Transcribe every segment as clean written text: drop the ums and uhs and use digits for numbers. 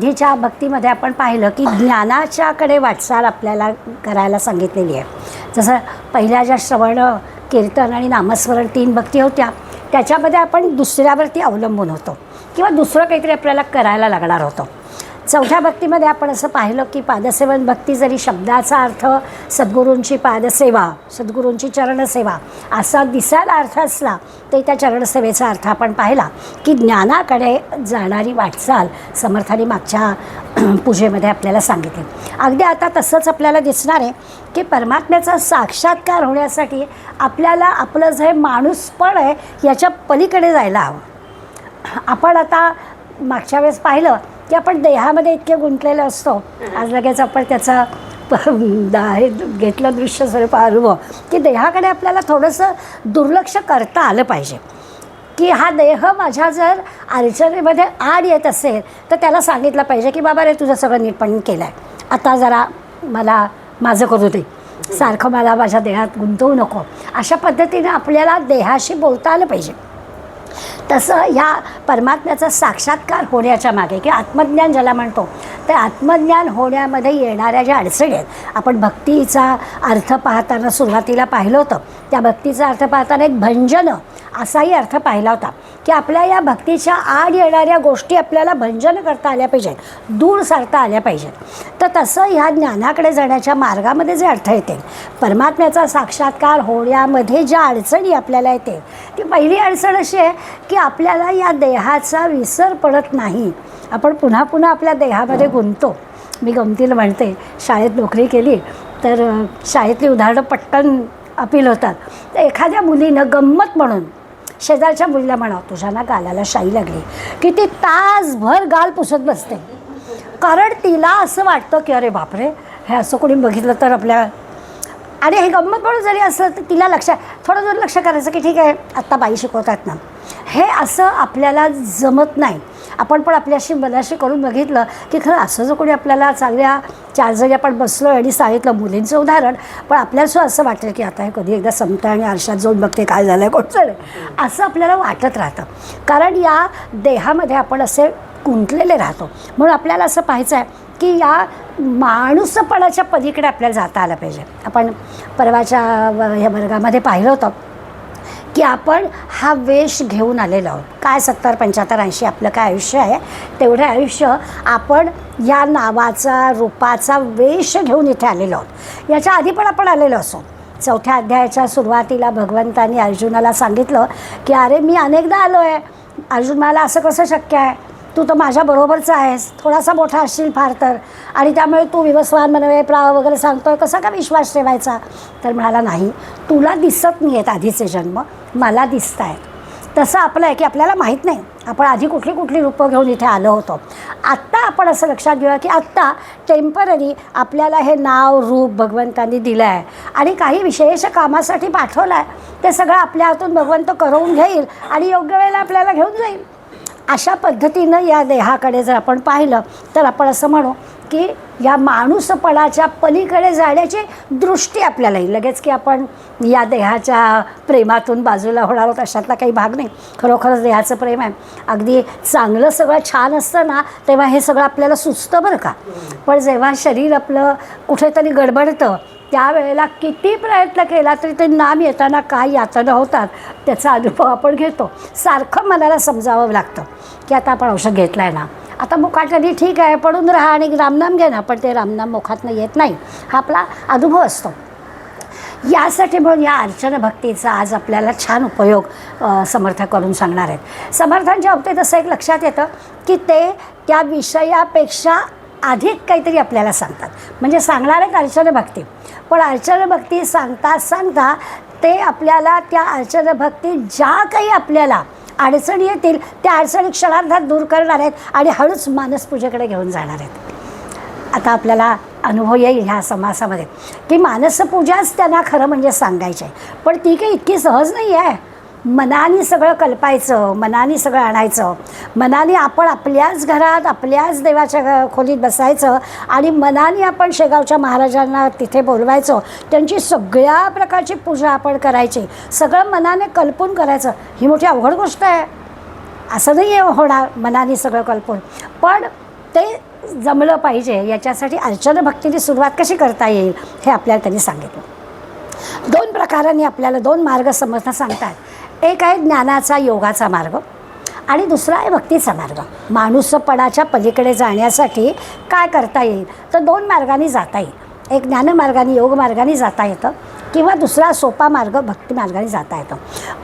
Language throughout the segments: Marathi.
आधीच्या भक्तीमध्ये आपण पाहिलं की ज्ञानाच्याकडे वाटचाल आपल्याला करायला सांगितलेली आहे. जसं पहिल्या ज्या श्रवण, कीर्तन आणि नामस्मरण 3 भक्ती होत्या, त्याच्यामध्ये आपण दुसऱ्यावरती अवलंबून होतो किंवा दुसरं काहीतरी आपल्याला करायला लागणार होतं. चौथ्या भक्तीमध्ये आपण असं पाहिलं की पादसेवन भक्ती जरी शब्दाचा अर्थ सद्गुरूंची पादसेवा, सद्गुरूंची चरणसेवा असा दिसायला अर्थ असला तरी त्या चरणसेवेचा अर्थ आपण पाहिला की ज्ञानाकडे जाणारी वाटचाल समर्थांनी मागच्या पूजेमध्ये आपल्याला सांगितली. अगदी आता तसंच आपल्याला दिसणार आहे की परमात्म्याचा साक्षात्कार होण्यासाठी आपल्याला आपलं जे माणूसपण आहे याच्या पलीकडे जायला हवं. आपण आता मागच्या वेळेस पाहिलं की आपण देहामध्ये इतके गुंतलेलो असतो. आज लगेच आपण त्याचा हे घेतलं दृश्य स्वरूप अनुभव की देहाकडे आपल्याला थोडंसं दुर्लक्ष करता आलं पाहिजे की हा देह माझ्या जर अडचणीमध्ये आड येत असेल तर त्याला सांगितलं पाहिजे की बाबा रे तुझं सगळं नीटपणे केलं आहे, आता जरा मला माझं करू दे, सारखं मला माझ्या देहात गुंतवू नको. अशा पद्धतीने आपल्याला देहाशी बोलता आलं पाहिजे. तसं ह्या परमात्म्याचा साक्षात्कार होण्याच्या मागे किंवा आत्मज्ञान ज्याला म्हणतो तर आत्मज्ञान होण्यामध्ये येणाऱ्या ज्या अडचणी आहेत, आपण भक्तीचा अर्थ पाहताना सुरुवातीला पाहिलं होतं. त्या भक्तीचा अर्थ पाहताना एक भंजन असाही अर्थ पाहिला होता की आपल्या या भक्तीच्या आड येणाऱ्या गोष्टी आपल्याला भंजन करता आल्या पाहिजेत, दूर सारता आल्या पाहिजेत. तर तसं ह्या ज्ञानाकडे जाण्याच्या मार्गामध्ये जे अर्थ येते, परमात्म्याचा साक्षात्कार होण्यामध्ये ज्या अडचणी आपल्याला येते, ती पहिली अडचण अशी आहे की आपल्याला या देहाचा विसर पडत नाही. आपण पुन्हा पुन्हा आपल्या देहामध्ये गुंततो. मी गमतीला म्हणते, शाळेत नोकरी केली तर शाळेतली उदाहरणं पटकन अपील होतात. तर एखाद्या मुलीनं गंमत म्हणून शेजारच्या मुलीला म्हणावं, तुझ्या ना गालाला शाई लागली, की ती तासभर गाल पुसत बसते. कारण तिला असं वाटतं की अरे बापरे, हे असं कोणी बघितलं तर आपल्या, आणि हे गंमत म्हणून जरी असलं तर तिला थोडं दुर्लक्ष करायचं की ठीक आहे आत्ता बाई शिकवतात ना. हे असं आपल्याला जमत नाही. आपण पण आपल्याशी मनाशी करून बघितलं की खरं असं जर कोणी आपल्याला चांगल्या 4 जणी आपण बसलो आणि सांगितलं मुलींचं उदाहरण, पण आपल्याला असं वाटतं की आता हे कधी एकदा संपतं आणि आरशात जाऊन बघते काय झालं आहे कोणचं असं आपल्याला वाटत राहतं. कारण या देहामध्ये आपण असे गुंतलेले राहतो. म्हणून आपल्याला असं पाहायचं आहे की या माणूसपणाच्या पलीकडे आपल्याला जाता आलं पाहिजे. आपण परवाच्या ह्या वर्गामध्ये पाहिलं होतं की आपण हा वेश घेऊन आलेलो आहोत. काय 70, 75, 80 आपलं काय आयुष्य आहे, तेवढं आयुष्य आपण या नावाचा रूपाचा वेश घेऊन इथे आलेलो आहोत. याच्या आधी पण आपण आलेलो असो. 4थ्या अध्यायाच्या सुरुवातीला भगवंतांनी अर्जुनाला सांगितलं की अरे मी अनेकदा आलो आहे. अर्जुन मला असं कसं शक्य आहे, तू तर माझ्याबरोबरचा आहेस, थोडासा मोठा असशील फार तर, आणि त्यामुळे तू विवस्वान मनवे प्राव वगैरे सांगतोय, कसा का विश्वास ठेवायचा. तर म्हणाला नाही, तुला दिसत नाही आहेत आधीचे जन्म, मला दिसत आहेत. तसं आपलं आहे की आपल्याला माहीत नाही आपण आधी कुठली कुठली रूपं घेऊन इथे आलो होतो. आत्ता आपण असं लक्षात घेऊया की आत्ता टेम्पररी आपल्याला हे नाव रूप भगवंतांनी दिलं आहे आणि काही विशेष कामासाठी पाठवलं आहे. ते सगळं आपल्या हातून भगवंत करवून घेईल आणि योग्य वेळेला आपल्याला घेऊन जाईल. अशा पद्धतीनं या देहाकडे जर आपण पाहिलं तर आपण असं म्हणू की या माणूसपणाच्या पलीकडे जाण्याची दृष्टी आपल्याला येईल. लगेच की आपण या देहाच्या प्रेमातून बाजूला होणार आहोत अशातला काही भाग नाही. खरोखरच देहाचं प्रेम आहे. अगदी चांगलं सगळं छान असतं ना तेव्हा हे सगळं आपल्याला सुचतं बरं का. पण जेव्हा शरीर आपलं कुठेतरी गडबडतं त्यावेळेला किती प्रयत्न केला तरी ते नाम येताना काय यातना होतात त्याचा अनुभव आपण घेतो. सारखं मनाला समजावं लागतं की आता आपण औषध घेतलं आहे ना, आता मुखाटणी ठीक आहे पडून राहा आणि रामनाम घे ना, पण ते रामनाम मुखातनं येत नाही. हा आपला अनुभव असतो. यासाठी म्हणून या अर्चन भक्तीचा आज आपल्याला छान उपयोग समर्थ करून सांगणार आहेत. समर्थांच्या बाबतीत असं एक लक्षात येतं की ते त्या विषयापेक्षा अधिक काहीतरी आपल्याला सांगतात. म्हणजे सांगणार आहेत अर्चन भक्ती, पण अर्चन भक्ती सांगता ते आपल्याला त्या अर्चन भक्ती ज्या काही आपल्याला अडचणी येतील त्या अडचणी क्षणार्धात दूर करणार आहेत आणि हळूच मानसपूजेकडे घेऊन जाणार आहेत. आता आपल्याला अनुभव येईल ह्या समासामध्ये की मानसपूजाच त्यांना खरं म्हणजे सांगायचं आहे, पण ती काही इतकी सहज नाही आहे. मनाने सगळं कल्पायचं, मनाने सगळं आणायचं, मनाने आपण आपल्याच घरात आपल्याच देवाच्या खोलीत बसायचं आणि मनाने आपण शेगावच्या महाराजांना तिथे बोलवायचं, त्यांची सगळ्या प्रकारची पूजा आपण करायची, सगळं मनाने कल्पून करायचं. ही मोठी अवघड गोष्ट आहे. असं नाही आहे होणार मनाने सगळं कल्पून, पण ते जमलं पाहिजे याच्यासाठी अर्चन भक्तीची सुरुवात कशी करता येईल हे आपल्याला त्यांनी सांगितलं. 2 प्रकारांनी आपल्याला 2 मार्ग समजता सांगतात. एक आहे ज्ञानाचा योगाचा मार्ग आणि दुसरा आहे भक्तीचा मार्ग. माणूसपणाच्या पलीकडे जाण्यासाठी काय करता येईल तर 2 मार्गाने जाता येईल. एक ज्ञानमार्गाने योग मार्गाने जाता येतं किंवा दुसरा सोपा मार्ग भक्ती मार्गाने जाता येतं.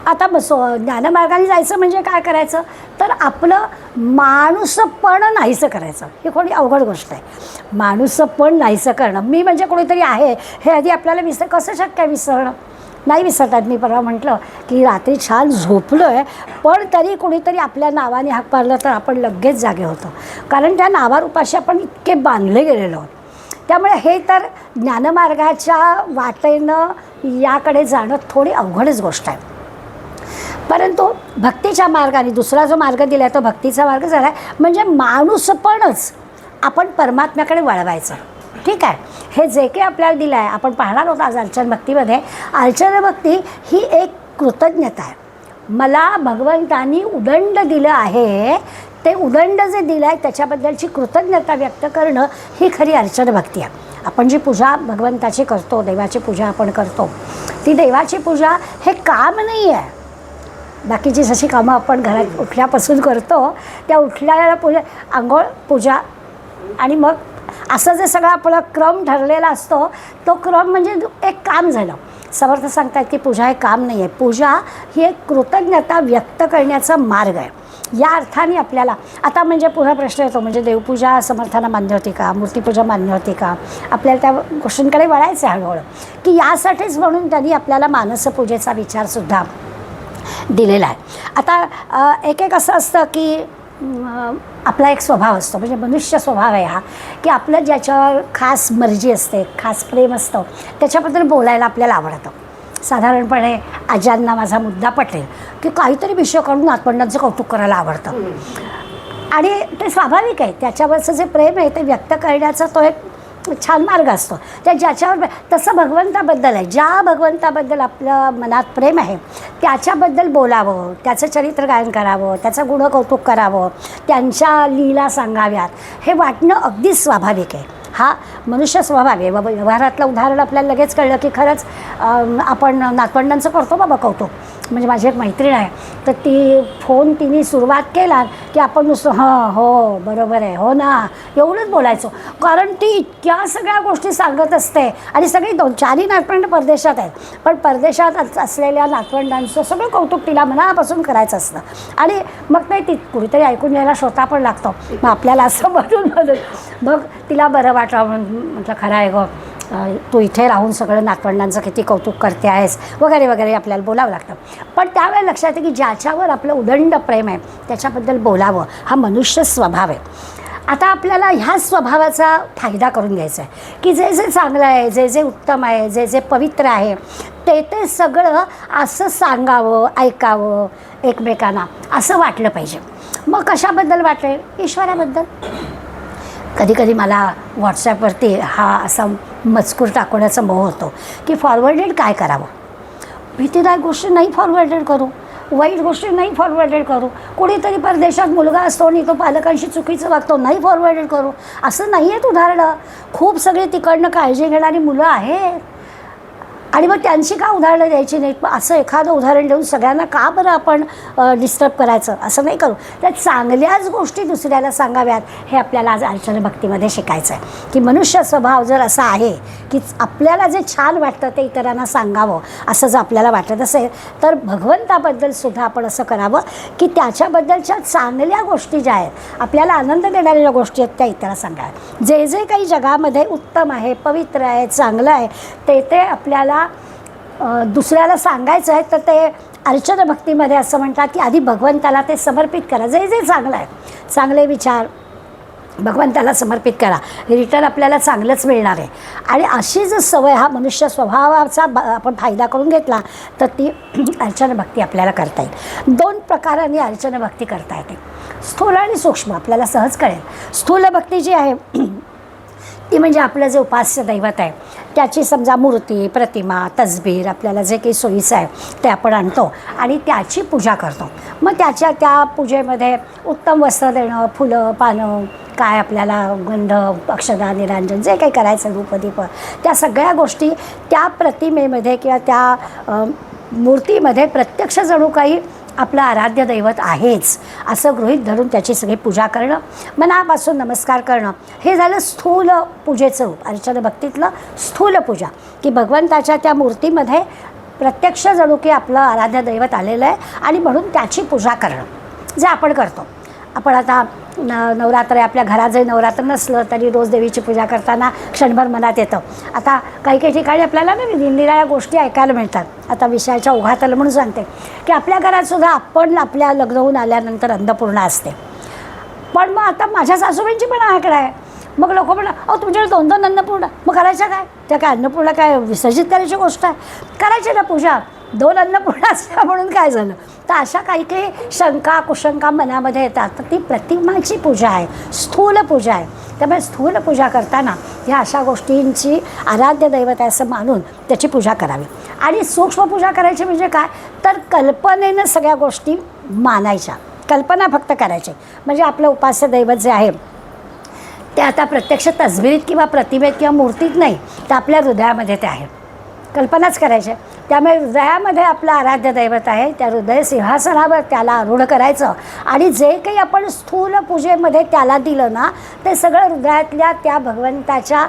आता ज्ञानमार्गाने जायचं म्हणजे काय करायचं तर आपलं माणूसपण नाहीसं करायचं. ही थोडी अवघड गोष्ट आहे. माणूसपण नाहीसं करणं. मी म्हणजे कोणीतरी आहे हे आधी आपल्याला कसं शक्य आहे विसरणं. नाही विसरतात. मी परवा म्हटलं की रात्री छान झोपलो आहे पण तरी कोणीतरी आपल्या नावाने हाक मारलं तर आपण लगेच जागे होतो, कारण त्या नावारूपाशी आपण इतके बांधले गेलेलो आहोत. त्यामुळे हे तर ज्ञानमार्गाच्या वाटेनं याकडे जाणं थोडी अवघडच गोष्ट आहे. परंतु भक्तीच्या मार्गाने दुसरा जो मार्ग दिला आहे तो भक्तीचा मार्ग झाला आहे म्हणजे माणूसपणच आपण परमात्म्याकडे वळवायचं. ठीक आहे. हे जे काही आपल्याला दिलं आहे आपण पाहणार होतो आज अर्चन भक्तीमध्ये. अर्चन भक्ती ही एक कृतज्ञता आहे. मला भगवंतांनी उदंड दिलं आहे, ते उदंड जे दिलं आहे त्याच्याबद्दलची कृतज्ञता व्यक्त करणं ही खरी अर्चन भक्ती आहे. आपण जी पूजा भगवंताची करतो, देवाची पूजा आपण करतो, ती देवाची पूजा हे काम नाही आहे. बाकीची जशी कामं आपण घरात उठल्यापासून करतो त्या उठल्याला पूजा, आंघोळ, पूजा आणि मग असं जे सगळा आपला क्रम ठरलेला असतो तो क्रम म्हणजे एक काम झालं. समर्थ सांगतात की पूजा हे काम नाही आहे. पूजा ही एक कृतज्ञता व्यक्त करण्याचा मार्ग आहे. या अर्थाने आपल्याला आता म्हणजे पुन्हा प्रश्न येतो म्हणजे देवपूजा समर्थांना मान्य होती का, मूर्तीपूजा मान्य होती का, आपल्याला त्या गोष्टींकडे वळायचं आहे हळूहळू. की यासाठीच म्हणून त्यांनी आपल्याला मानसपूजेचा विचारसुद्धा दिलेला आहे. आता एक असं असतं की आपला एक स्वभाव असतो म्हणजे मनुष्य स्वभाव आहे हा की आपलं ज्याच्यावर खास मर्जी असते, खास प्रेम असतं त्याच्याबद्दल बोलायला आपल्याला आवडतं. साधारणपणे आज्यांना माझा मुद्दा पटेल की काहीतरी विषय काढून नातवंडांचं कौतुक करायला आवडतं आणि ते स्वाभाविक आहे. त्याच्यावरचं जे प्रेम आहे ते व्यक्त करण्याचा तो एक छान मार्ग असतो. त्या ज्याच्यावर तसं भगवंताबद्दल आहे. ज्या भगवंताबद्दल आपल्या मनात प्रेम आहे त्याच्याबद्दल बोलावं, त्याचं चरित्र गायन करावं, त्याचं गुणकौतुक करावं, त्यांच्या लीला सांगाव्यात हे वाटणं अगदी स्वाभाविक आहे. हा मनुष्य स्वभाव आहे. बाबा व्यवहारातलं उदाहरण आपल्याला लगेच कळलं की खरंच आपण नातवंडांचं करतो बाबा कौतुक. म्हणजे माझी एक मैत्रीण आहे तर ती फोन तिने सुरुवात केला की आपण नुसतं हां हो बरोबर आहे हो ना एवढंच बोलायचो, कारण ती इतक्या सगळ्या गोष्टी सांगत असते आणि सगळी 2-4 नातवंड परदेशात आहेत पण परदेशात असलेल्या नातवंडांचं सगळं कौतुक तिला मनापासून करायचं असतं. आणि मग नाही ती कुणीतरी ऐकून घ्यायला श्रोता पण लागतो. मग आपल्याला असं म्हणून मग तिला बरं वाटलं म्हटलं खरं आहे गं तू इथे राहून सगळं नातवंडांचं किती कौतुक करते आहेस वगैरे वगैरे आपल्याला बोलावं लागतं. पण त्यावेळेला लक्षात येतं की ज्याच्यावर आपलं उदंड प्रेम आहे त्याच्याबद्दल बोलावं हा मनुष्य स्वभाव आहे. आता आपल्याला ह्या स्वभावाचा फायदा करून घ्यायचा आहे की जे जे चांगलं आहे, जे जे उत्तम आहे, जे जे पवित्र आहे ते सगळं असं सांगावं, ऐकावं एकमेकांना असं वाटलं पाहिजे. मग कशाबद्दल वाटेल? ईश्वराबद्दल. कधी कधी मला व्हॉट्सॲपवरती हा असा मजकूर टाकण्याचा मोह होतो की फॉरवर्डेड काय करावं. भीतीदायक गोष्टी नाही फॉरवर्डेड करू, वाईट गोष्टी नाही फॉरवर्डेड करू. कोणीतरी परदेशात मुलगा असतो आणि तो पालकांशी चुकीचं वागतो नाही फॉरवर्डेड करू. असं नाही आहेत उदाहरणं. खूप सगळे तिकडनं काळजी घेणारी मुलं आहेत आणि मग त्यांची का उदाहरणं द्यायची नाहीत. असं एखादं उदाहरण देऊन सगळ्यांना का बरं आपण डिस्टर्ब करायचं. असं नाही करू. त्या चांगल्याच गोष्टी दुसऱ्याला सांगाव्यात हे आपल्याला आज अर्चन भक्तीमध्ये शिकायचं आहे की मनुष्य स्वभाव जर असा आहे की आपल्याला जे छान वाटतं ते इतरांना सांगावं असं जर आपल्याला वाटत असेल तर भगवंताबद्दलसुद्धा आपण असं करावं की त्याच्याबद्दलच्या चांगल्या गोष्टी ज्या आहेत आपल्याला आनंद देणाऱ्या गोष्टी आहेत त्या इतरांना सांगाव्यात. जे जे काही जगामध्ये उत्तम आहे, पवित्र आहे, चांगलं आहे ते आपल्याला दुसऱ्याला सांगायचं आहे. तर ते अर्चन भक्तीमध्ये असं म्हणतात की आधी भगवंताला ते समर्पित करा. जे जे चांगलं आहे, चांगले विचार भगवंताला समर्पित करा. रिटर्न आपल्याला चांगलंच मिळणार आहे. आणि अशी जर सवय हा मनुष्य स्वभावाचा आपण फायदा करून घेतला तर ती अर्चन भक्ती आपल्याला करता येईल. 2 प्रकारांनी अर्चन भक्ती करता येते. स्थूल आणि सूक्ष्म आपल्याला सहज कळेल. स्थूल भक्ती जी आहे ती म्हणजे आपलं जे उपास्य दैवत आहे त्याची समजा मूर्ती, प्रतिमा, तसबीर आपल्याला जे काही सोयीचं आहे ते आपण आणतो आणि त्याची पूजा करतो. मग त्या पूजेमध्ये उत्तम वस्त्र देणं, फुलं, पानं, काय आपल्याला गंध, अक्षदा, निरांजन जे काही करायचं, धूपदीप, त्या सगळ्या गोष्टी त्या प्रतिमेमध्ये किंवा त्या मूर्तीमध्ये प्रत्यक्ष जणू काही आपलं आराध्य दैवत आहेच असं गृहीत धरून त्याची सगळी पूजा करणं, मनापासून नमस्कार करणं, हे झालं स्थूल पूजेचं रूप. अर्चना भक्तीतलं स्थूल पूजा, की भगवंताच्या त्या मूर्तीमध्ये प्रत्यक्ष जणू की आपलं आराध्य दैवत आलेलं आहे आणि म्हणून त्याची पूजा करणं, जे आपण करतो. आपण आता नवरात्र आपल्या घरात जरी नवरात्र नसलं तरी रोज देवीची पूजा करताना क्षणभर मनात येतं. आता काही काही ठिकाणी आपल्याला ना निरनिराळ्या गोष्टी ऐकायला मिळतात. आता विषयाच्या ओघात आलं म्हणून सांगते की आपल्या घरातसुद्धा आपण आपल्या लग्न होऊन आल्यानंतर अन्नपूर्णा असते. पण मग आता माझ्या सासूबाईंची पण आकडा आहे. मग लोक म्हणतात, अहो तुमच्याकडे 2-2 अन्नपूर्णा, मग करायच्या काय? त्या काय अन्नपूर्णा काय विसर्जित करायची गोष्ट आहे? करायची ना पूजा. 2 अन्नपूर्णा असल्या म्हणून काय झालं? तर अशा काही काही शंका कुशंका मनामध्ये येतात. तर ती प्रतिमाची पूजा आहे, स्थूल पूजा आहे. त्यामुळे स्थूल पूजा करताना ह्या अशा गोष्टींची आराध्य दैवत आहे असं मानून त्याची पूजा करावी. आणि सूक्ष्म पूजा करायची म्हणजे काय, तर कल्पनेनं सगळ्या गोष्टी मानायच्या, कल्पना फक्त करायची. म्हणजे आपलं उपास्य दैवत जे आहे ते आता प्रत्यक्ष तसबिरीत किंवा प्रतिमेत किंवा मूर्तीत नाही, तर आपल्या हृदयामध्ये ते आहे. कल्पनाच करायचे. त्यामुळे हृदयामध्ये आपलं आराध्य दैवत आहे, त्या हृदय सिंहासनावर त्याला आरूढ करायचं आणि जे काही आपण स्थूल पूजेमध्ये त्याला दिलं ना, ते सगळं हृदयातल्या त्या भगवंताच्या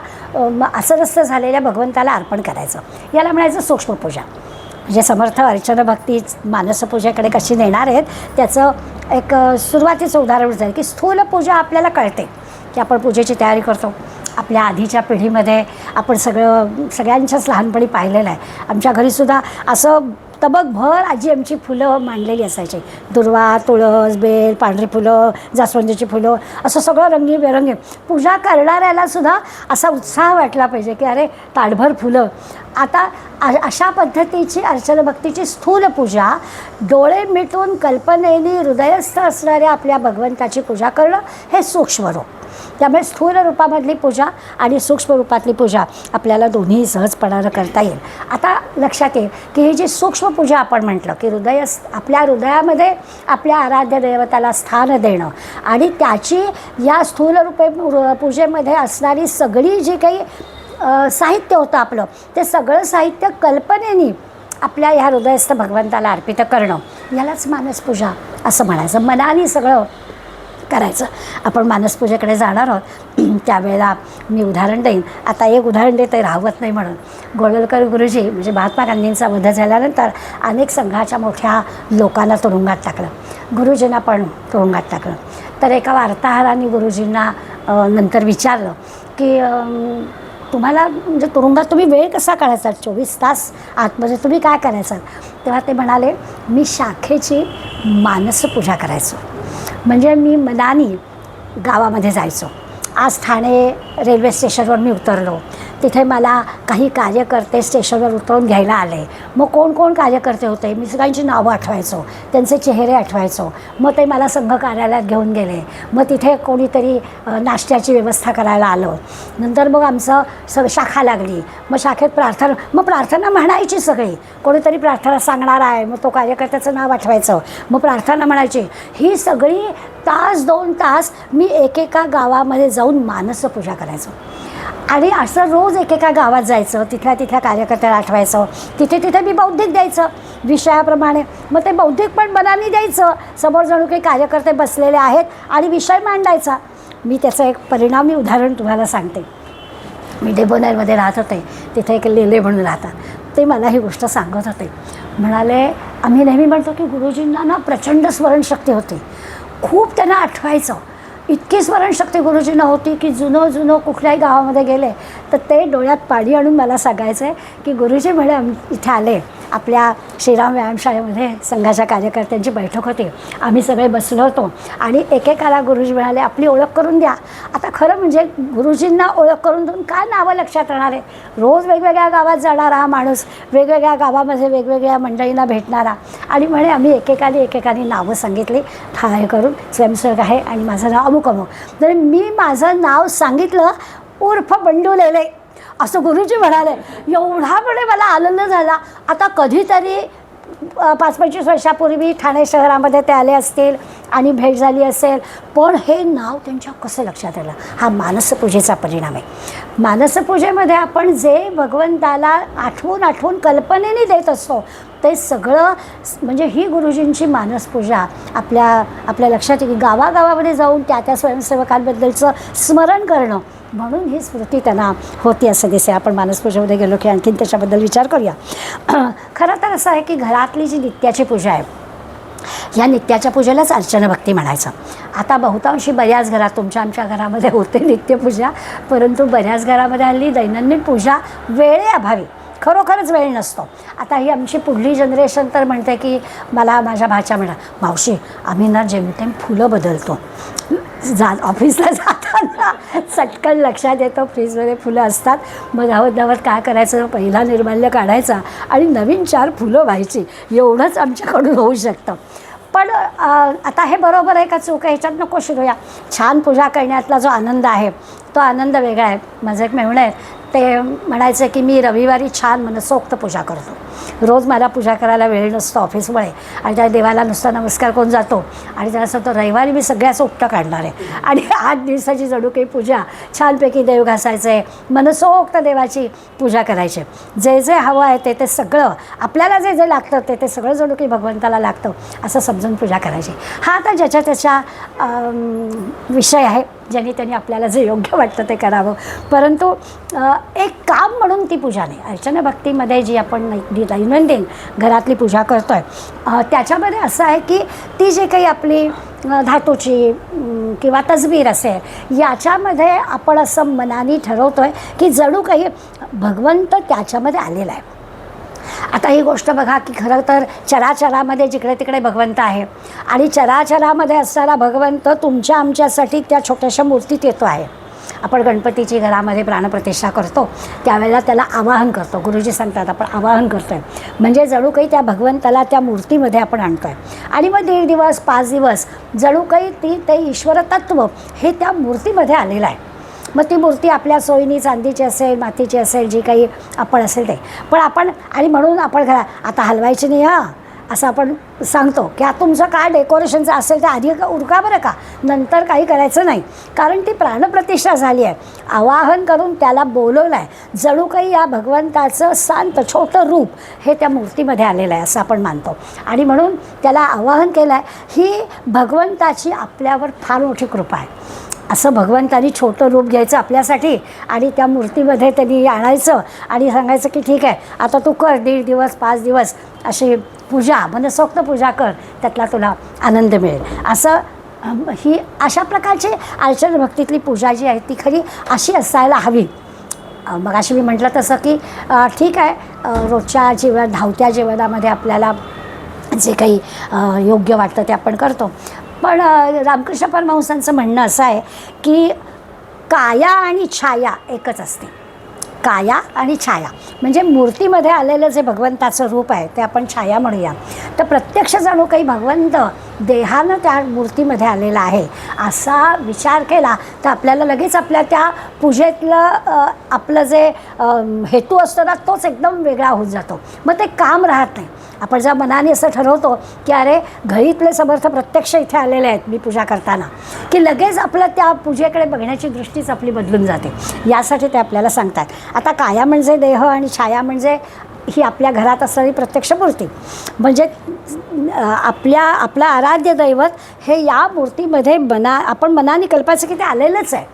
असरस्त झालेल्या भगवंताला अर्पण करायचं. याला म्हणायचं सूक्ष्मपूजा. म्हणजे समर्थ अर्चना भक्ती मानसपूजेकडे कशी नेणार आहेत त्याचं एक सुरुवातीचं उदाहरण जाईल की स्थूल पूजा आपल्याला कळते की आपण पूजेची तयारी करतो. आपल्या आधीच्या पिढीमध्ये आपण सगळ्यांच्याच लहानपणी पाहिलेलं आहे. आमच्या घरीसुद्धा असं तबकभर आजी आमची फुलं मांडलेली असायची. दुर्वा, तुळस, बेल, पांढरी फुलं, जास्वंदीची फुलं, असं सगळं रंगीबेरंगी. पूजा करणाऱ्यालासुद्धा असा उत्साह वाटला पाहिजे की अरे ताडभर फुलं. आता अशा पद्धतीची अर्चना भक्तीची स्थूल पूजा, डोळे मिटून कल्पनेने हृदयस्थ असणाऱ्या आपल्या भगवंताची पूजा करणं हे सूक्ष्म रूप. त्यामुळे स्थूल रूपामधली पूजा आणि सूक्ष्म रूपातली पूजा आपल्याला दोन्ही सहजपणानं करता येईल. आता लक्षात येईल की ही जी सूक्ष्म पूजा आपण म्हटलं की आपल्या हृदयामध्ये आपल्या आराध्य देवताला स्थान देणं आणि त्याची या स्थूल रूपे पूजेमध्ये असणारी सगळी जी काही साहित्य होतं आपलं, ते सगळं साहित्य कल्पनेने आपल्या ह्या हृदयस्थ भगवंताला अर्पित करणं, यालाच मानसपूजा असं म्हणायचं. मनाने सगळं करायचं. आपण मानसपूजेकडे जाणार आहोत त्यावेळेला मी उदाहरण देईन. आता एक उदाहरण देते राहवत नाही म्हणून. गोळवलकर गुरुजी म्हणजे महात्मा गांधींचा वध झाल्यानंतर अनेक संघाच्या मोठ्या लोकांना तुरुंगात टाकलं, गुरुजींना पण तुरुंगात टाकलं. तर एका वार्ताहरांनी गुरुजींना नंतर विचारलं की तुम्हाला म्हणजे तुरुंगात तुम्ही वेळ कसा काढायचा, 24 तास आतमध्ये तुम्ही काय करायचं? तेव्हा ते म्हणाले, मी शाखेची मानसपूजा करायचो. म्हणजे मी मनाने गावामध्ये जायचो. आज ठाणे रेल्वे स्टेशनवर मी उतरलो, तिथे मला काही कार्यकर्ते स्टेशनवर उतरवून घ्यायला आले. मग कोण कोण कार्यकर्ते होते मी सगळ्यांची नावं आठवायचो, त्यांचे चेहरे आठवायचो. मग ते मला संघ कार्यालयात घेऊन गेले. मग तिथे कोणीतरी नाश्त्याची व्यवस्था करायला आलं. नंतर मग आमचं शाखा लागली. मग शाखेत प्रार्थना म्हणायची सगळी. कोणीतरी प्रार्थना सांगणार आहे, मग तो कार्यकर्त्याचं नाव आठवायचं, मग प्रार्थना म्हणायची. ही सगळी 1-2 तास मी एकेका गावामध्ये जाऊन मानसपूजा करायचो. आणि असं रोज एकेका गावात जायचं, तिथल्या कार्यकर्त्याला आठवायचं. तिथे मी बौद्धिक द्यायचं विषयाप्रमाणे. मग ते बौद्धिक पण मनाने द्यायचं. समोर जणू काही कार्यकर्ते बसलेले आहेत आणि विषय मांडायचा. मी त्याचं एक परिणामी उदाहरण तुम्हाला सांगते. मी डेबोनेरमध्ये राहत होते. तिथे एक लेले म्हणून राहतात. ते मला ही गोष्ट सांगत होते. म्हणाले, आम्ही नेहमी म्हणतो की गुरुजींना ना प्रचंड स्मरणशक्ती होती. खूप त्यांना आठवायचं. इतकी स्मरणशक्ती गुरुजींना होती की जुनं कुठल्याही गावामध्ये गेले तर ते डोळ्यात पाणी आणून मला सांगायचं आहे की गुरुजी म्हणे इथे आले. आपल्या श्रीराम व्यायामशाळेमध्ये संघाच्या कार्यकर्त्यांची बैठक होती. आम्ही सगळे बसलो होतो आणि एकेकाला गुरुजी म्हणाले, आपली ओळख करून द्या. आता खरं म्हणजे गुरुजींना ओळख करून देऊन काय नावं लक्षात राहणार आहे? रोज वेगवेगळ्या गावात जाणारा हा माणूस, वेगवेगळ्या गावामध्ये वेगवेगळ्या मंडळींना भेटणारा. आणि म्हणे आम्ही एकेकाने नावं सांगितली. हे करून स्वयंसेवक आहे आणि माझं नाव अमुक. तर मी माझं नाव सांगितलं, उर्फ बंडू लेले असं गुरुजी म्हणाले. एवढा वेळ मला आनंद झाला. आता कधीतरी 5-25 वर्षापूर्वी ठाणे शहरामध्ये ते आले असतील आणि भेट झाली असेल, पण हे नाव त्यांच्या कसं लक्षात आलं? हा मानसपूजेचा परिणाम आहे. मानसपूजेमध्ये आपण जे भगवंताला आठवून कल्पनेने देत असतो ते सगळं म्हणजे ही गुरुजींची मानसपूजा आपल्या लक्षात येईल. गावागावामध्ये जाऊन त्या स्वयंसेवकांबद्दलचं स्मरण करणं, म्हणून ही स्मृती त्यांना होती असं दिसे. आपण मानसपूजेमध्ये गेलो की आणखीन त्याच्याबद्दल विचार करूया. खरं तर असं आहे की घरातली जी नित्याची पूजा आहे, या नित्याच्या पूजेलाच अर्चना भक्ती म्हणायचं. आता बहुतांशी बऱ्याच घरात, आमच्या घरामध्ये होते नित्यपूजा, परंतु बऱ्याच घरामध्ये हल्ली दैनंदिन पूजा वेळेअभावी खरोखरच वेळ नसतो. आता ही आमची पुढली जनरेशन तर म्हणते की मला माझ्या भाच्या म्हणा, मावशी आम्ही ना जेमतेम फुलं बदलतो. ऑफिसला जाताना चटकन लक्षात येतं फ्रीजमध्ये फुलं असतात, मग धावत काय करायचं, पहिला निर्माल्य काढायचा आणि नवीन 4 फुलं व्हायची, एवढंच आमच्याकडून होऊ शकतं. पण आता हे बरोबर आहे का चूक आहे ह्याच्यात नको शिरूया. छान पूजा करण्यातला जो आनंद आहे तो आनंद वेगळा आहे. माझं एक मेहुणं आहे, ते म्हणायचं की मी रविवारी छान मनसोक्त पूजा करतो. रोज मला पूजा करायला वेळ नसतो ऑफिसमुळे, आणि त्या देवाला नुसता नमस्कार करून जातो, आणि त्याला सांगतो रविवारी मी सगळ्याच उपटं काढणार आहे आणि 8 दिवसाची जणू काही पूजा छानपैकी देव घासायचं आहे, मनसोक्त देवाची पूजा करायची. जे जे हवं आहे ते सगळं आपल्याला जे जे लागतं ते सगळं जणू काही भगवंताला लागतं असं समजून पूजा करायची. हा आता ज्याच्या त्याच्या विषय आहे, ज्यांनी त्यांनी आपल्याला जे योग्य वाटतं ते करावं. परंतु एक काम म्हणून ती पूजा नाही. अर्चना भक्तीमध्ये जी आपण दैनंदिन घरातली पूजा करतो आहे त्याच्यामध्ये असं आहे की ती जी काही आपली धातूची किंवा तसबीर असेल, याच्यामध्ये आपण असं मनाने ठरवतो आहे की जणू काही भगवंत त्याच्यामध्ये आलेला आहे. आता ही गोष्ट बघा की खरं तर चराचरामध्ये जिकडे तिकडे भगवंत आहे, आणि चराचरामध्ये असणारा भगवंत तुमच्या आमच्यासाठी त्या छोट्याशा मूर्तीत येतो आहे. आपण गणपतीची घरामध्ये प्राणप्रतिष्ठा करतो त्यावेळेला त्याला आवाहन करतो. गुरुजी सांगतात आपण आवाहन करतो आहे, म्हणजे जणू काही त्या भगवंताला त्या मूर्तीमध्ये आपण आणतो आहे, आणि मग 1.5 दिवस 5 दिवस जणू काही ते ईश्वरतत्व हे त्या मूर्तीमध्ये आलेलं आहे. मग ती मूर्ती आपल्या सोयीनी चांदीची असेल, मातीची असेल, जी काही आपण असेल ते, पण आपण आणि म्हणून आपण आता हलवायची नाही असं आपण सांगतो की तुमचं काय डेकोरेशनचं असेल ते आधी उरका बरं का, नंतर काही करायचं नाही. कारण ती प्राणप्रतिष्ठा झाली आहे, आवाहन करून त्याला बोलवलं आहे, जणू काही या भगवंताचं शांत छोटं रूप हे त्या मूर्तीमध्ये आलेलं आहे असं आपण मानतो. आणि म्हणून त्याला आवाहन केलं आहे. ही भगवंताची आपल्यावर फार मोठी कृपा आहे. असं भगवंतानी छोटं रूप घ्यायचं आपल्यासाठी आणि त्या मूर्तीमध्ये त्यांनी आणायचं आणि सांगायचं की ठीक आहे आता तू कर 1.5 दिवस 5 दिवस अशी पूजा, मनसोक्त पूजा कर, त्यातला तुला आनंद मिळेल. असं ही अशा प्रकारची अर्चना भक्तीतली पूजा जी आहे ती खरी अशी असायला हवी. मग अशी मी म्हटलं तसं की ठीक आहे रोजच्या धावत्या जीवनामध्ये आपल्याला जे काही योग्य वाटतं ते आपण करतो, पण रामकृष्ण परमहंसांचं म्हणणं असं आहे की काया आणि छाया एकच असते. काया आणि छाया म्हणजे मूर्तीमध्ये आलेलं जे भगवंताचं रूप आहे ते आपण छाया म्हणूया. तर प्रत्यक्ष जणू काही भगवंत देहानं त्या मूर्तीमध्ये आलेला आहे असा विचार केला तर आपल्याला लगेच आपल्या त्या पूजेतलं आपलं जे हेतू असतो ना तोच एकदम वेगळा होऊन जातो. मग ते काम राहत नाही. आपण ज्या मनाने असं ठरवतो की अरे घरीतले समर्थ प्रत्यक्ष इथे आलेले आहेत मी पूजा करताना, की लगेच आपलं त्या पूजेकडे बघण्याची दृष्टीच आपली बदलून जाते. यासाठी ते आपल्याला सांगतात. आता काया म्हणजे देह आणि छाया म्हणजे ही आपल्या घरात असणारी प्रत्यक्ष मूर्ती, म्हणजे आपलं आराध्य दैवत हे या मूर्तीमध्ये आपण मनाने कल्पायचं की ते आलेलंच आहे,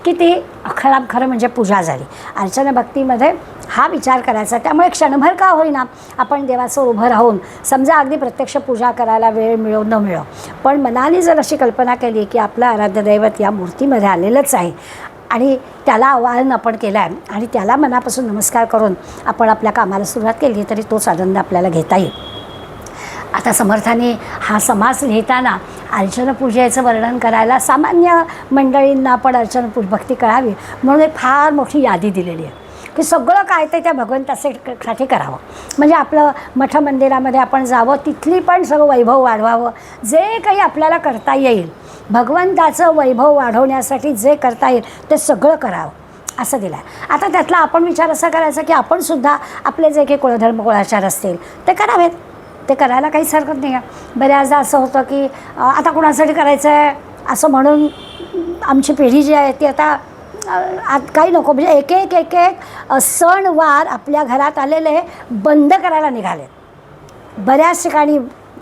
की ती खरं म्हणजे पूजा झाली. अर्चना भक्तीमध्ये हा विचार करायचा. त्यामुळे क्षणभर का होईना आपण देवाचं उभं राहून समजा अगदी प्रत्यक्ष पूजा करायला वेळ मिळो न मिळो, पण मनाने जर अशी कल्पना केली की आपलं आराध्य दैवत या मूर्तीमध्ये आलेलंच आहे आणि त्याला आवाहन आपण केलं आहे आणि त्याला मनापासून नमस्कार करून आपण आपल्या कामाला सुरुवात केली तरी तोच आनंद आपल्याला घेता येईल. आता समर्थांनी हा समास लिहिताना अर्चना पूजेचं वर्णन करायला सामान्य मंडळींना पण अर्चना भक्ती कळावी म्हणून एक फार मोठी यादी दिलेली आहे की सगळं काय ते त्या भगवंतासाठी करावं. म्हणजे आपलं मठ मंदिरामध्ये आपण जावं, तिथली पण सगळं वैभव वाढवावं, जे काही आपल्याला करता येईल भगवंताचं वैभव वाढवण्यासाठी जे करता येईल ते सगळं करावं असं दिलं आहे. आता त्यातला आपण विचार असा करायचा की आपण सुद्धा आपले जे काही कुळधर्म कुळाचार असतील ते करावेत. ते करायला काहीच हरकत नाही आहे. बऱ्याचदा असं होतं की आता कोणासाठी करायचं आहे असं म्हणून आमची पिढी जी आहे ती आता काही नको, म्हणजे एक एक एक एक सणवार आपल्या घरात आलेले बंद करायला निघाले बऱ्याच ठिकाणी.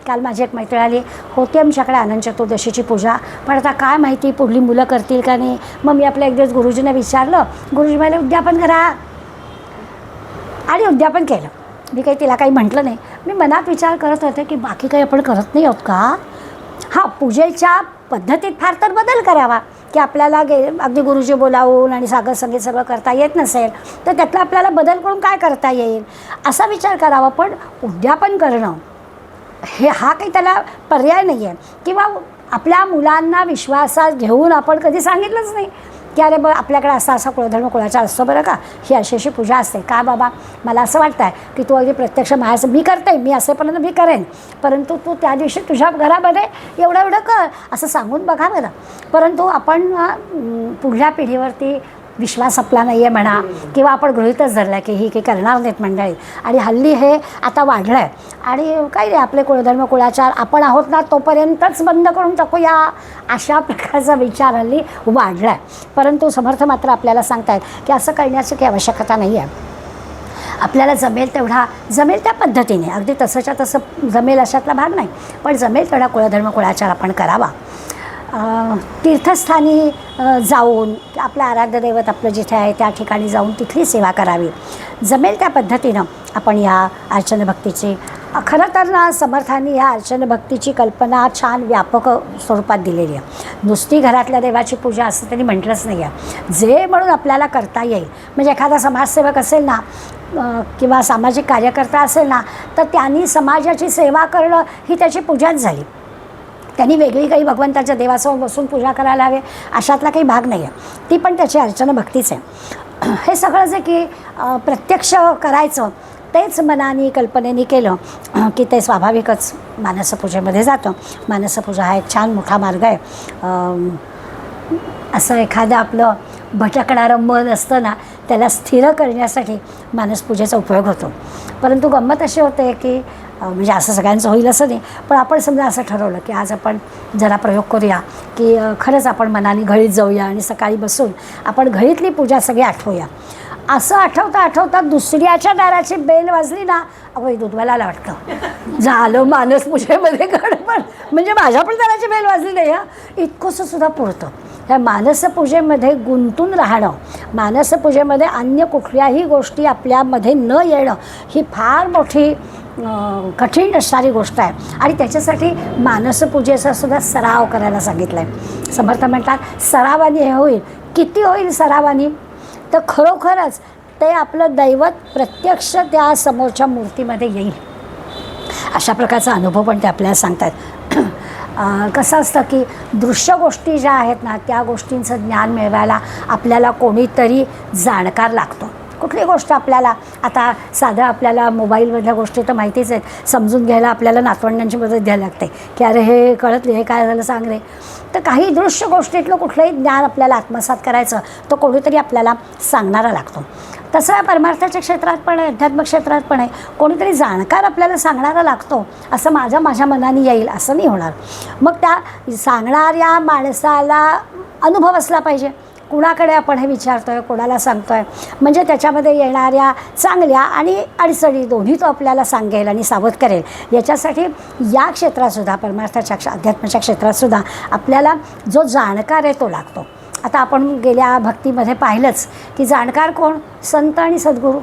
काल माझी एक मैत्रीण आली होती आमच्याकडे अनंत चतुर्दशीची पूजा, पण आता काय माहिती पुढली मुलं करतील का नाही. मग मी आपल्या एक दिवस गुरुजींना विचारलं, गुरुजी म्हणाले उद्यापन करा, आणि उद्यापन केलं. मी काही तिला काही म्हटलं नाही. मी मनात विचार करत होते की बाकी काही आपण करत नाही आहोत का. हां, पूजेच्या पद्धतीत फार तर बदल करावा की आपल्याला अगदी गुरुजी बोलावून आणि सागर संगीत सगळं करता येत नसेल तर त्यातला आपल्याला बदल करून काय करता येईल असा विचार करावा. पण उद्यापन करणं हा काही त्याला पर्याय नाही आहे. किंवा आपल्या मुलांना विश्वासात घेऊन आपण कधी सांगितलंच नाही की अरे आपल्याकडे असा असा कुळधर्म कुळाचा असतो बरं का, ही अशी अशी पूजा असते का बाबा, मला असं वाटतं आहे की तू अगदी प्रत्यक्ष माझ्याचं मी करते, मी असेपर्यंत मी करेन, परंतु तू त्या दिवशी तुझ्या घरामध्ये एवढं एवढं कर असं सांगून बघा बरं. परंतु आपण पुढल्या पिढीवरती विश्वास आपला नाही आहे म्हणा, किंवा आपण गृहीतच धरलं आहे की ही काही करणार नाहीत मंडळी. आणि हल्ली हे आता वाढलं आहे आणि काही नाही, आपले कुळधर्म कुळाचार आपण आहोत ना तोपर्यंतच बंद करून टाकूया अशा प्रकारचा विचार हल्ली वाढला आहे. परंतु समर्थ मात्र आपल्याला सांगत आहेत की असं करण्याची काही आवश्यकता नाही आहे. आपल्याला जमेल तेवढा, जमेल त्या पद्धतीने, अगदी तसंच्या तसं जमेल अशातला भाग नाही, पण जमेल तेवढा कुळधर्म कुळाचार आपण करावा. तीर्थस्थानी जाऊन आपलं आराध्य दैवत आपलं जिथे आहे त्या ठिकाणी जाऊन तिथली सेवा करावी. जमेल त्या पद्धतीनं आपण या अर्चन भक्तीची, खरं तर ना समर्थांनी या अर्चन भक्तीची कल्पना छान व्यापक स्वरूपात दिलेली आहे. नुसती घरातल्या देवाची पूजा असं त्यांनी म्हटलंच नाही आहे. जे म्हणून आपल्याला करता येईल, म्हणजे एखादा समाजसेवक असेल ना किंवा सामाजिक कार्यकर्ता असेल ना तर त्यांनी समाजाची सेवा करणं ही त्याची पूजाच झाली. त्यांनी वेगळी काही भगवंताच्या देवासमोर बसून पूजा करायला हवे अशातला काही भाग नाही आहे, ती पण त्याची अर्चना भक्तीच आहे. हे सगळं जे की प्रत्यक्ष करायचं तेच मनाने कल्पनेने केलं की ते स्वाभाविकच मानसपूजेमध्ये जातं. मानसपूजा हा एक छान मोठा मार्ग आहे. असं एखादं आपलं भटकणारं मन असतं ना त्याला स्थिर करण्यासाठी मानसपूजेचा उपयोग होतो. परंतु गंमत अशी होते की म्हणजे असं सगळ्यांचं होईल असं नाही, पण आपण समजा असं ठरवलं की आज आपण जरा प्रयोग करूया की खरंच आपण मनाने घळीत जाऊया आणि सकाळी बसून आपण घळीतली पूजा सगळी आठवूया. असं आठवता आठवता दुसऱ्याच्या दाराची बेल वाजली ना, अगं दूधवाल्याला वाटतं झालं मानसपूजेमध्ये गडबड, म्हणजे माझ्या पण दाराची बेल वाजली नाही हा, इतकंसं सुद्धा पुरतं. ह्या मानसपूजेमध्ये गुंतून राहणं, मानसपूजेमध्ये अन्य कुठल्याही गोष्टी आपल्यामध्ये न येणं ही फार मोठी कठीण असणारी गोष्ट आहे. आणि त्याच्यासाठी मानसपूजेचा सुद्धा सराव करायला सांगितलं आहे. समर्थ म्हणतात सरावानी हे होईल. किती होईल सरावानी, तर खरोखरच ते आपलं दैवत प्रत्यक्ष त्या समोरच्या मूर्तीमध्ये येईल अशा प्रकारचा अनुभव पण ते आपल्याला सांगतात. कसं असतं की दृश्य गोष्टी ज्या आहेत ना त्या गोष्टींचं ज्ञान मिळवायला आपल्याला कोणीतरी जाणकार लागतो. कुठली गोष्ट आपल्याला आता साधं आपल्याला मोबाईलमधल्या गोष्टी तर माहितीच आहेत, समजून घ्यायला आपल्याला नातवंडांची मदत घ्यायला लागते की अरे हे कळत नाही, हे काय झालं सांग रे. तर काही दृश्य गोष्टीतलं कुठलंही ज्ञान आपल्याला आत्मसात करायचं तर कोणीतरी आपल्याला सांगणारा लागतो. तसं परमार्थाच्या क्षेत्रात पण आहे, अध्यात्म क्षेत्रात पण आहे, कोणीतरी जाणकार आपल्याला सांगणारा लागतो. असं माझ्या मनाने येईल असं नाही होणार. मग त्या सांगणाऱ्या माणसाला अनुभव असला पाहिजे. कुणाकडे आपण हे विचारतो आहे, कोणाला सांगतो आहे, म्हणजे त्याच्यामध्ये येणाऱ्या चांगल्या आणि अडचणी दोन्ही तो आपल्याला सांगेल आणि सावध करेल. याच्यासाठी या क्षेत्रातसुद्धा परमार्थाच्या अध्यात्माच्या क्षेत्रातसुद्धा आपल्याला जो जाणकार आहे तो लागतो. आता आपण गेल्या भक्तीमध्ये पाहिलंच की जाणकार कोण, संत आणि सद्गुरू.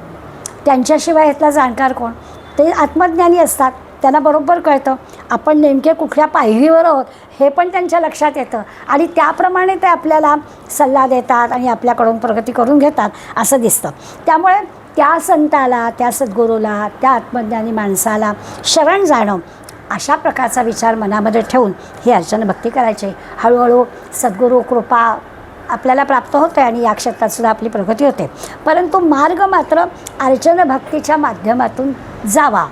त्यांच्याशिवाय यातला जाणकार कोण, ते आत्मज्ञानी असतात. त्यांना बरोबर कळतं आपण नेमके कुठल्या पायरीवर आहोत हे पण त्यांच्या लक्षात येतं आणि त्याप्रमाणे ते आपल्याला सल्ला देतात आणि आपल्याकडून प्रगती करून घेतात असं दिसतं. त्यामुळे त्या संताला, त्या सद्गुरूला, त्या आत्मज्ञानी माणसाला शरण जाणं अशा प्रकारचा विचार मनामध्ये ठेवून ही अर्चन भक्ती करायची. हळूहळू सद्गुरू कृपा आपल्याला प्राप्त होते आणि या क्षेत्रातसुद्धा आपली प्रगती होते. परंतु मार्ग मात्र अर्चन भक्तीच्या माध्यमातून जावा.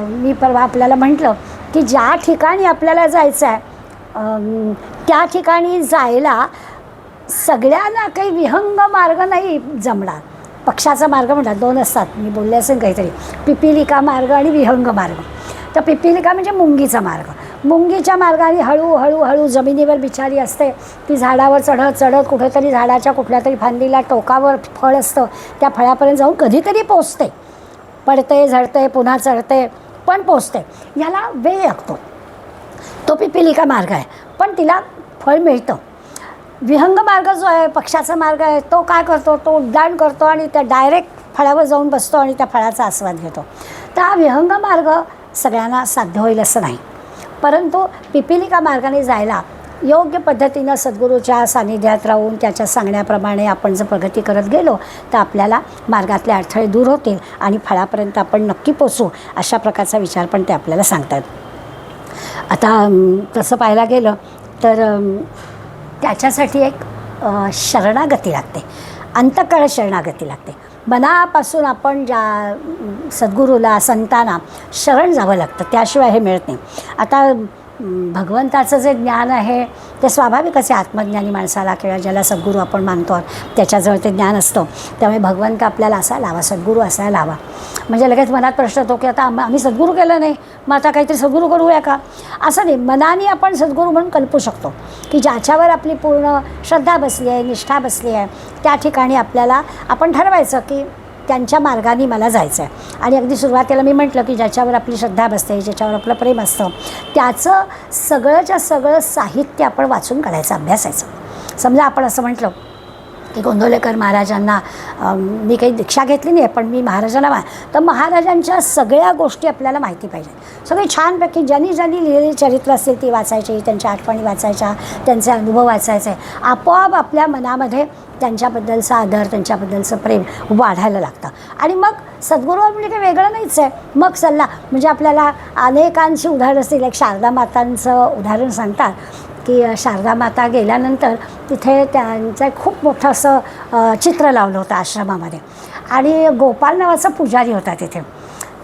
मी परवा आपल्याला म्हटलं की ज्या ठिकाणी आपल्याला जायचं आहे त्या ठिकाणी जायला सगळ्यांना काही विहंग मार्ग नाही जमणार. पक्षाचा मार्ग म्हणतात दोन असतात, मी बोलले असेल काहीतरी, पिपिलिका मार्ग आणि विहंग मार्ग. तर पिपीलिका म्हणजे मुंगीचा मार्ग. मुंगीच्या मार्गाने हळूहळू हळू जमिनीवर बिचारी असते, ती झाडावर चढत चढत कुठेतरी झाडाच्या कुठल्या तरी फांदीला टोकावर फळ असतं, त्या फळापर्यंत जाऊन कधीतरी पोचते. पडते, झडते, पुन्हा चढते, पण पोचते. याला वेळ लागतो. तो पिपीलिका मार्ग आहे, पण तिला फळ मिळतं. विहंग मार्ग जो आहे, पक्षाचा मार्ग आहे, तो काय करतो, तो उड्डाण करतो आणि त्या डायरेक्ट फळावर जाऊन बसतो आणि त्या फळाचा आस्वाद घेतो. तर हा विहंग मार्ग सगळ्यांना साध्य होईल असं नाही, परंतु पिपीलिका मार्गाने जायला योग्य पद्धतीनं सद्गुरूच्या सानिध्यात राहून त्याच्या सांगण्याप्रमाणे आपण जर प्रगती करत गेलो तर आपल्याला मार्गातले अडथळे दूर होतील आणि फळापर्यंत आपण नक्की पोचू, अशा प्रकारचा विचार पण ते आपल्याला सांगतात. आता तसं पाहायला गेलं तर त्याच्यासाठी एक शरणागती लागते, अंतःकरण शरणागती लागते. मनापासून आपण ज्या सद्गुरूला, संतांना शरण जावं लागतं, त्याशिवाय हे मिळत नाही. आता भगवंताचं जे ज्ञान आहे ते स्वाभाविकच आहे. आत्मज्ञानी माणसाला किंवा ज्याला सद्गुरू आपण मानतो त्याच्याजवळ ते ज्ञान असतं. त्यामुळे भगवंत आपल्याला असायला हवा, सद्गुरू असायला हवा. म्हणजे लगेच मनात प्रश्न येतो की आता आम्ही सद्गुरू केलं नाही, मग आता काहीतरी सद्गुरू करूया का? असं नाही, मनाने आपण सद्गुरू म्हणून कल्पू शकतो की ज्याच्यावर आपली पूर्ण श्रद्धा बसली आहे, निष्ठा बसली आहे, त्या ठिकाणी आपल्याला आपण ठरवायचं की त्यांच्या मार्गाने मला जायचं आहे. आणि अगदी सुरुवातीला मी म्हटलं की ज्याच्यावर आपली श्रद्धा बसते, ज्याच्यावर आपलं प्रेम असतं, त्याचं सगळंच्या सगळं साहित्य आपण वाचून काढायचं, अभ्यासायचं. समजा आपण असं म्हटलं की गोंदवलेकर महाराजांना मी काही दीक्षा घेतली नाही पण मी महाराजांना तर महाराजांच्या सगळ्या गोष्टी आपल्याला माहिती पाहिजेत. सगळी छानपैकी ज्यांनी ज्यांनी लिहिलेली चरित्र असतील ती वाचायची, त्यांच्या आठवणी वाचायच्या, त्यांचे अनुभव वाचायचे. आपोआप आपल्या मनामध्ये त्यांच्याबद्दलचा आदर, त्यांच्याबद्दलचं प्रेम वाढायला लागतं. आणि मग सद्गुरू म्हणजे काही वेगळं नाहीच आहे. मग सल्ला म्हणजे आपल्याला अनेकांची उदाहरणं असतील. एक शारदा मातांचं उदाहरण सांगतात की शारदा माता गेल्यानंतर तिथे त्यांचं खूप मोठं असं चित्र लावलं होतं आश्रमामध्ये आणि गोपाल नावाचा पुजारी होता तिथे.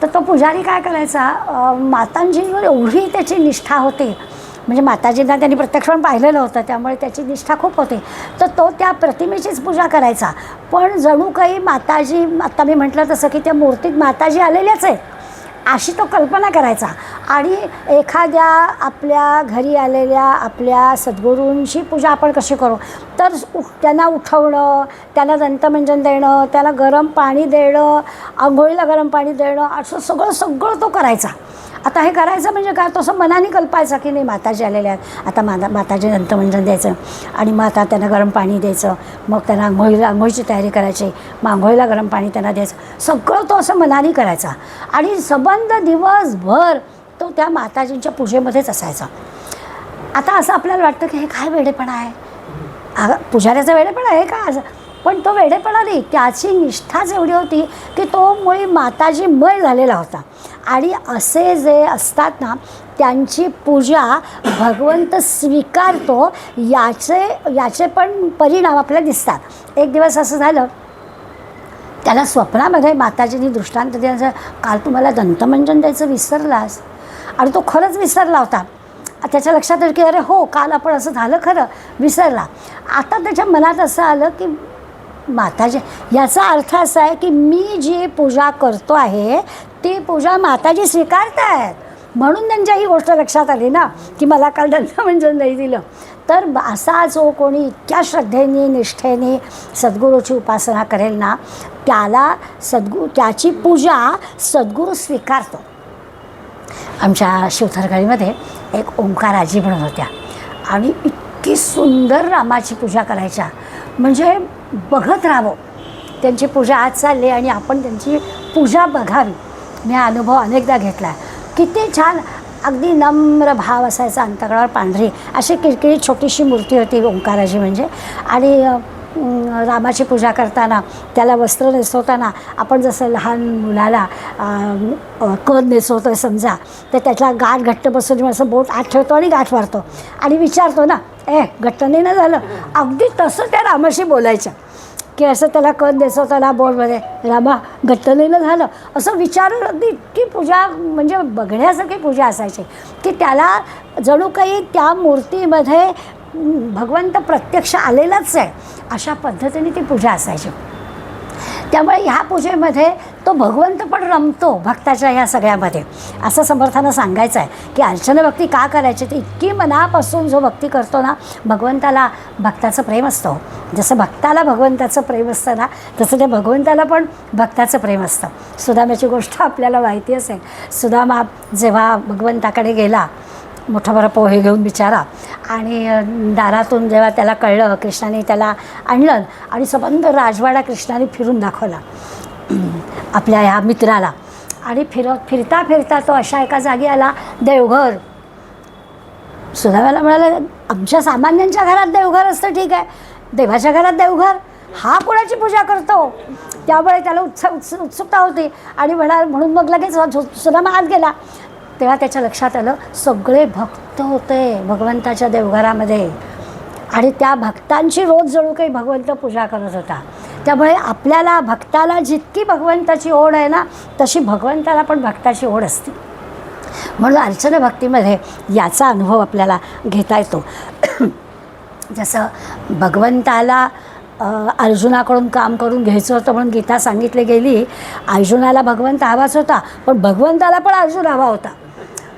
तर तो पुजारी काय करायचा, मातांजीवर एवढी त्याची निष्ठा होती, म्हणजे माताजींना त्यांनी प्रत्यक्षपणे पाहिलेलं होतं त्यामुळे त्याची निष्ठा खूप होती. तर तो त्या प्रतिमेचीच पूजा करायचा. पण जणू काही माताजी, आता मी म्हटलं तसं की त्या मूर्तीत माताजी आलेल्याच आहेत अशी तो कल्पना करायचा. आणि एखाद्या आपल्या घरी आलेल्या आपल्या सद्गुरूंची पूजा आपण कशी करू, तर त्यांना उठवणं, त्यांना दंतमंजन देणं, त्याला गरम पाणी देणं, आंघोळीला गरम पाणी देणं, असं सगळं तो करायचा. आता हे करायचं म्हणजे काय, तसं मनाने कल्पायचं की नाही माताजी आलेल्या आहेत, आता माताजी दंतमंजन द्यायचं आणि मग आता त्यांना गरम पाणी द्यायचं, मग त्यांना आंघोळीची तयारी करायची, मग आंघोळीला गरम पाणी त्यांना द्यायचं. सगळं तो असं मनाने करायचा आणि संबंध दिवसभर तो त्या माताजींच्या पूजेमध्येच असायचा. आता असं आपल्याला वाटतं की हे काय वेडेपणा आहे, पुजाऱ्याचा वेडेपणा आहे का असं, पण तो वेडेपणा नाही, त्याची निष्ठाच एवढी होती की तो मुळी माताजी मय झालेला होता. आणि असे जे असतात ना त्यांची पूजा भगवंत स्वीकारतो, याचे पण परिणाम आपल्याला दिसतात. एक दिवस असं झालं, त्याला स्वप्नामध्ये माताजींनी दृष्टांत दिला, काल तुम्हाला दंतमंजन द्यायचं विसरलास. आणि तो खरंच विसरला होता. त्याच्या लक्षात आलं की अरे हो, काल आपण असं झालं, खरं विसरला. आता त्याच्या मनात असं आलं की माताजी, याचा अर्थ असा आहे की मी जी पूजा करतो आहे ती पूजा माताजी स्वीकारत आहेत, म्हणून त्यांच्या ही गोष्ट लक्षात आली ना की मला काल दंतमंजन नाही दिलं. तर असा जो कोणी इतक्या श्रद्धेने निष्ठेने सद्गुरूची उपासना करेल ना त्याला त्याची पूजा सद्गुरू स्वीकारतो. आमच्या शिवथरगळीमध्ये एक ओंकार आजी म्हणून होत्या आणि इतकी सुंदर रामाची पूजा करायच्या, म्हणजे बघत राहावं. त्यांची पूजा आज चालली आणि आपण त्यांची पूजा बघावी. मी हा अनुभव अनेकदा घेतला आहे. किती छान, अगदी नम्र भाव असायचा, अंतकडावर पांढरी अशी किरकिरी छोटीशी मूर्ती होती ओंकाराची म्हणजे. आणि रामाची पूजा करताना त्याला वस्त्र नेसवताना आपण जसं लहान मुलाला कद नेसवतो आहे समजा, तर त्यातला गाठ घट्ट बसून असं बोट आत ठेवतो आणि गाठ मारतो आणि विचारतो ना, घट्ट नाही ना झालं, अगदी तसं त्या रामाशी बोलायच्या की असं त्याला कद नेसवताना बोर्डमध्ये, रामा घट्ट नाही ना झालं, असं विचारून अगदी इतकी पूजा म्हणजे बघण्यासारखी पूजा असायची की त्याला जणू काही त्या मूर्तीमध्ये भगवंत प्रत्यक्ष आलेलाच आहे अशा पद्धतीने ती पूजा असायची. त्यामुळे ह्या पूजेमध्ये तो भगवंत पण रमतो भक्ताच्या ह्या सगळ्यामध्ये, असं समर्थानं सांगायचं आहे की अर्चना भक्ती का करायची. तर इतकी मनापासून जो भक्ती करतो ना, भगवंताला भक्ताचं प्रेम असतं. जसं भक्ताला भगवंताचं प्रेम असतं ना, तसं त्या भगवंताला पण भक्ताचं प्रेम असतं. सुदाम्याची गोष्ट आपल्याला माहिती असेल. सुदामा जेव्हा भगवंताकडे गेला मोठा पोहे घेऊन बिचारा, आणि दारातून जेव्हा त्याला कळलं, कृष्णाने त्याला आणलं आणि संबंध राजवाडा कृष्णाने फिरून दाखवला आपल्या ह्या मित्राला, आणि फिरता फिरता तो अशा एका जागी आला, देवघर. सुदाम्याला म्हणाला, आमच्या सामान्यांच्या घरात देवघर असतं ठीक आहे, देवाच्या घरात देवघर, हा कोणाची पूजा करतो. त्यामुळे त्याला उत्सुकता होती आणि म्हणून मग लगेच सुदामा आत गेला. तेव्हा त्याच्या लक्षात आलं सगळे भक्त होते भगवंताच्या देवघरामध्ये, आणि त्या भक्तांची रोज जणू काही भगवंत पूजा करत होता. त्यामुळे आपल्याला भक्ताला जितकी भगवंताची ओढ आहे ना, तशी भगवंताला पण भक्ताची ओढ असते. म्हणून अर्चना भक्तीमध्ये याचा अनुभव आपल्याला घेता येतो. जसं भगवंताला अर्जुनाकडून काम करून घ्यायचं होतं म्हणून गीता सांगितली गेली. अर्जुनाला भगवंत हवाच होता, पण भगवंताला पण अर्जुन हवा होता.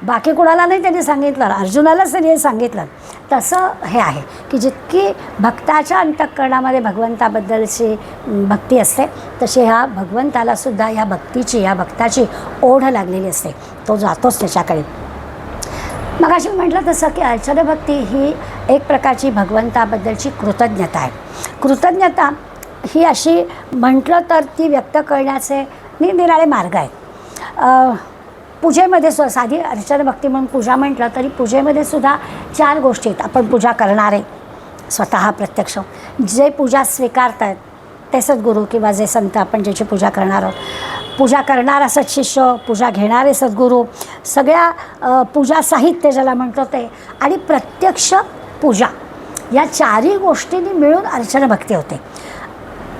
बाकी कुणाला नाही त्यांनी सांगितलं, अर्जुनालाच त्यांनी सांगितलं. तसं हे आहे की जितकी भक्ताच्या अंतःकरणामध्ये भगवंताबद्दलची भक्ती असते, तशी ह्या भगवंतालासुद्धा या भक्ताची ओढ लागलेली असते. तो जातोच त्याच्याकडे. मग अशी म्हटलं तसं की अर्चना भक्ती ही एक प्रकारची भगवंताबद्दलची कृतज्ञता आहे. कृतज्ञता ही अशी म्हटलं तर ती व्यक्त करण्याचे निरनिराळे मार्ग आहेत. पूजेमध्ये साधी अर्चना भक्ती म्हणून पूजा म्हटलं तरी पूजेमध्ये सुद्धा 4 गोष्टी आहेत. आपण पूजा करणारे स्वतः प्रत्यक्ष, जे पूजा स्वीकारतात ते सद्गुरू किंवा जे संत आपण ज्याची पूजा करणार आहोत, पूजा करणारा सत्शिष्य, पूजा घेणारे सद्गुरू, सगळ्या पूजा साहित्य ज्याला म्हणतो ते, आणि प्रत्यक्ष पूजा, या 4ही गोष्टींनी मिळून अर्चना भक्ती होते.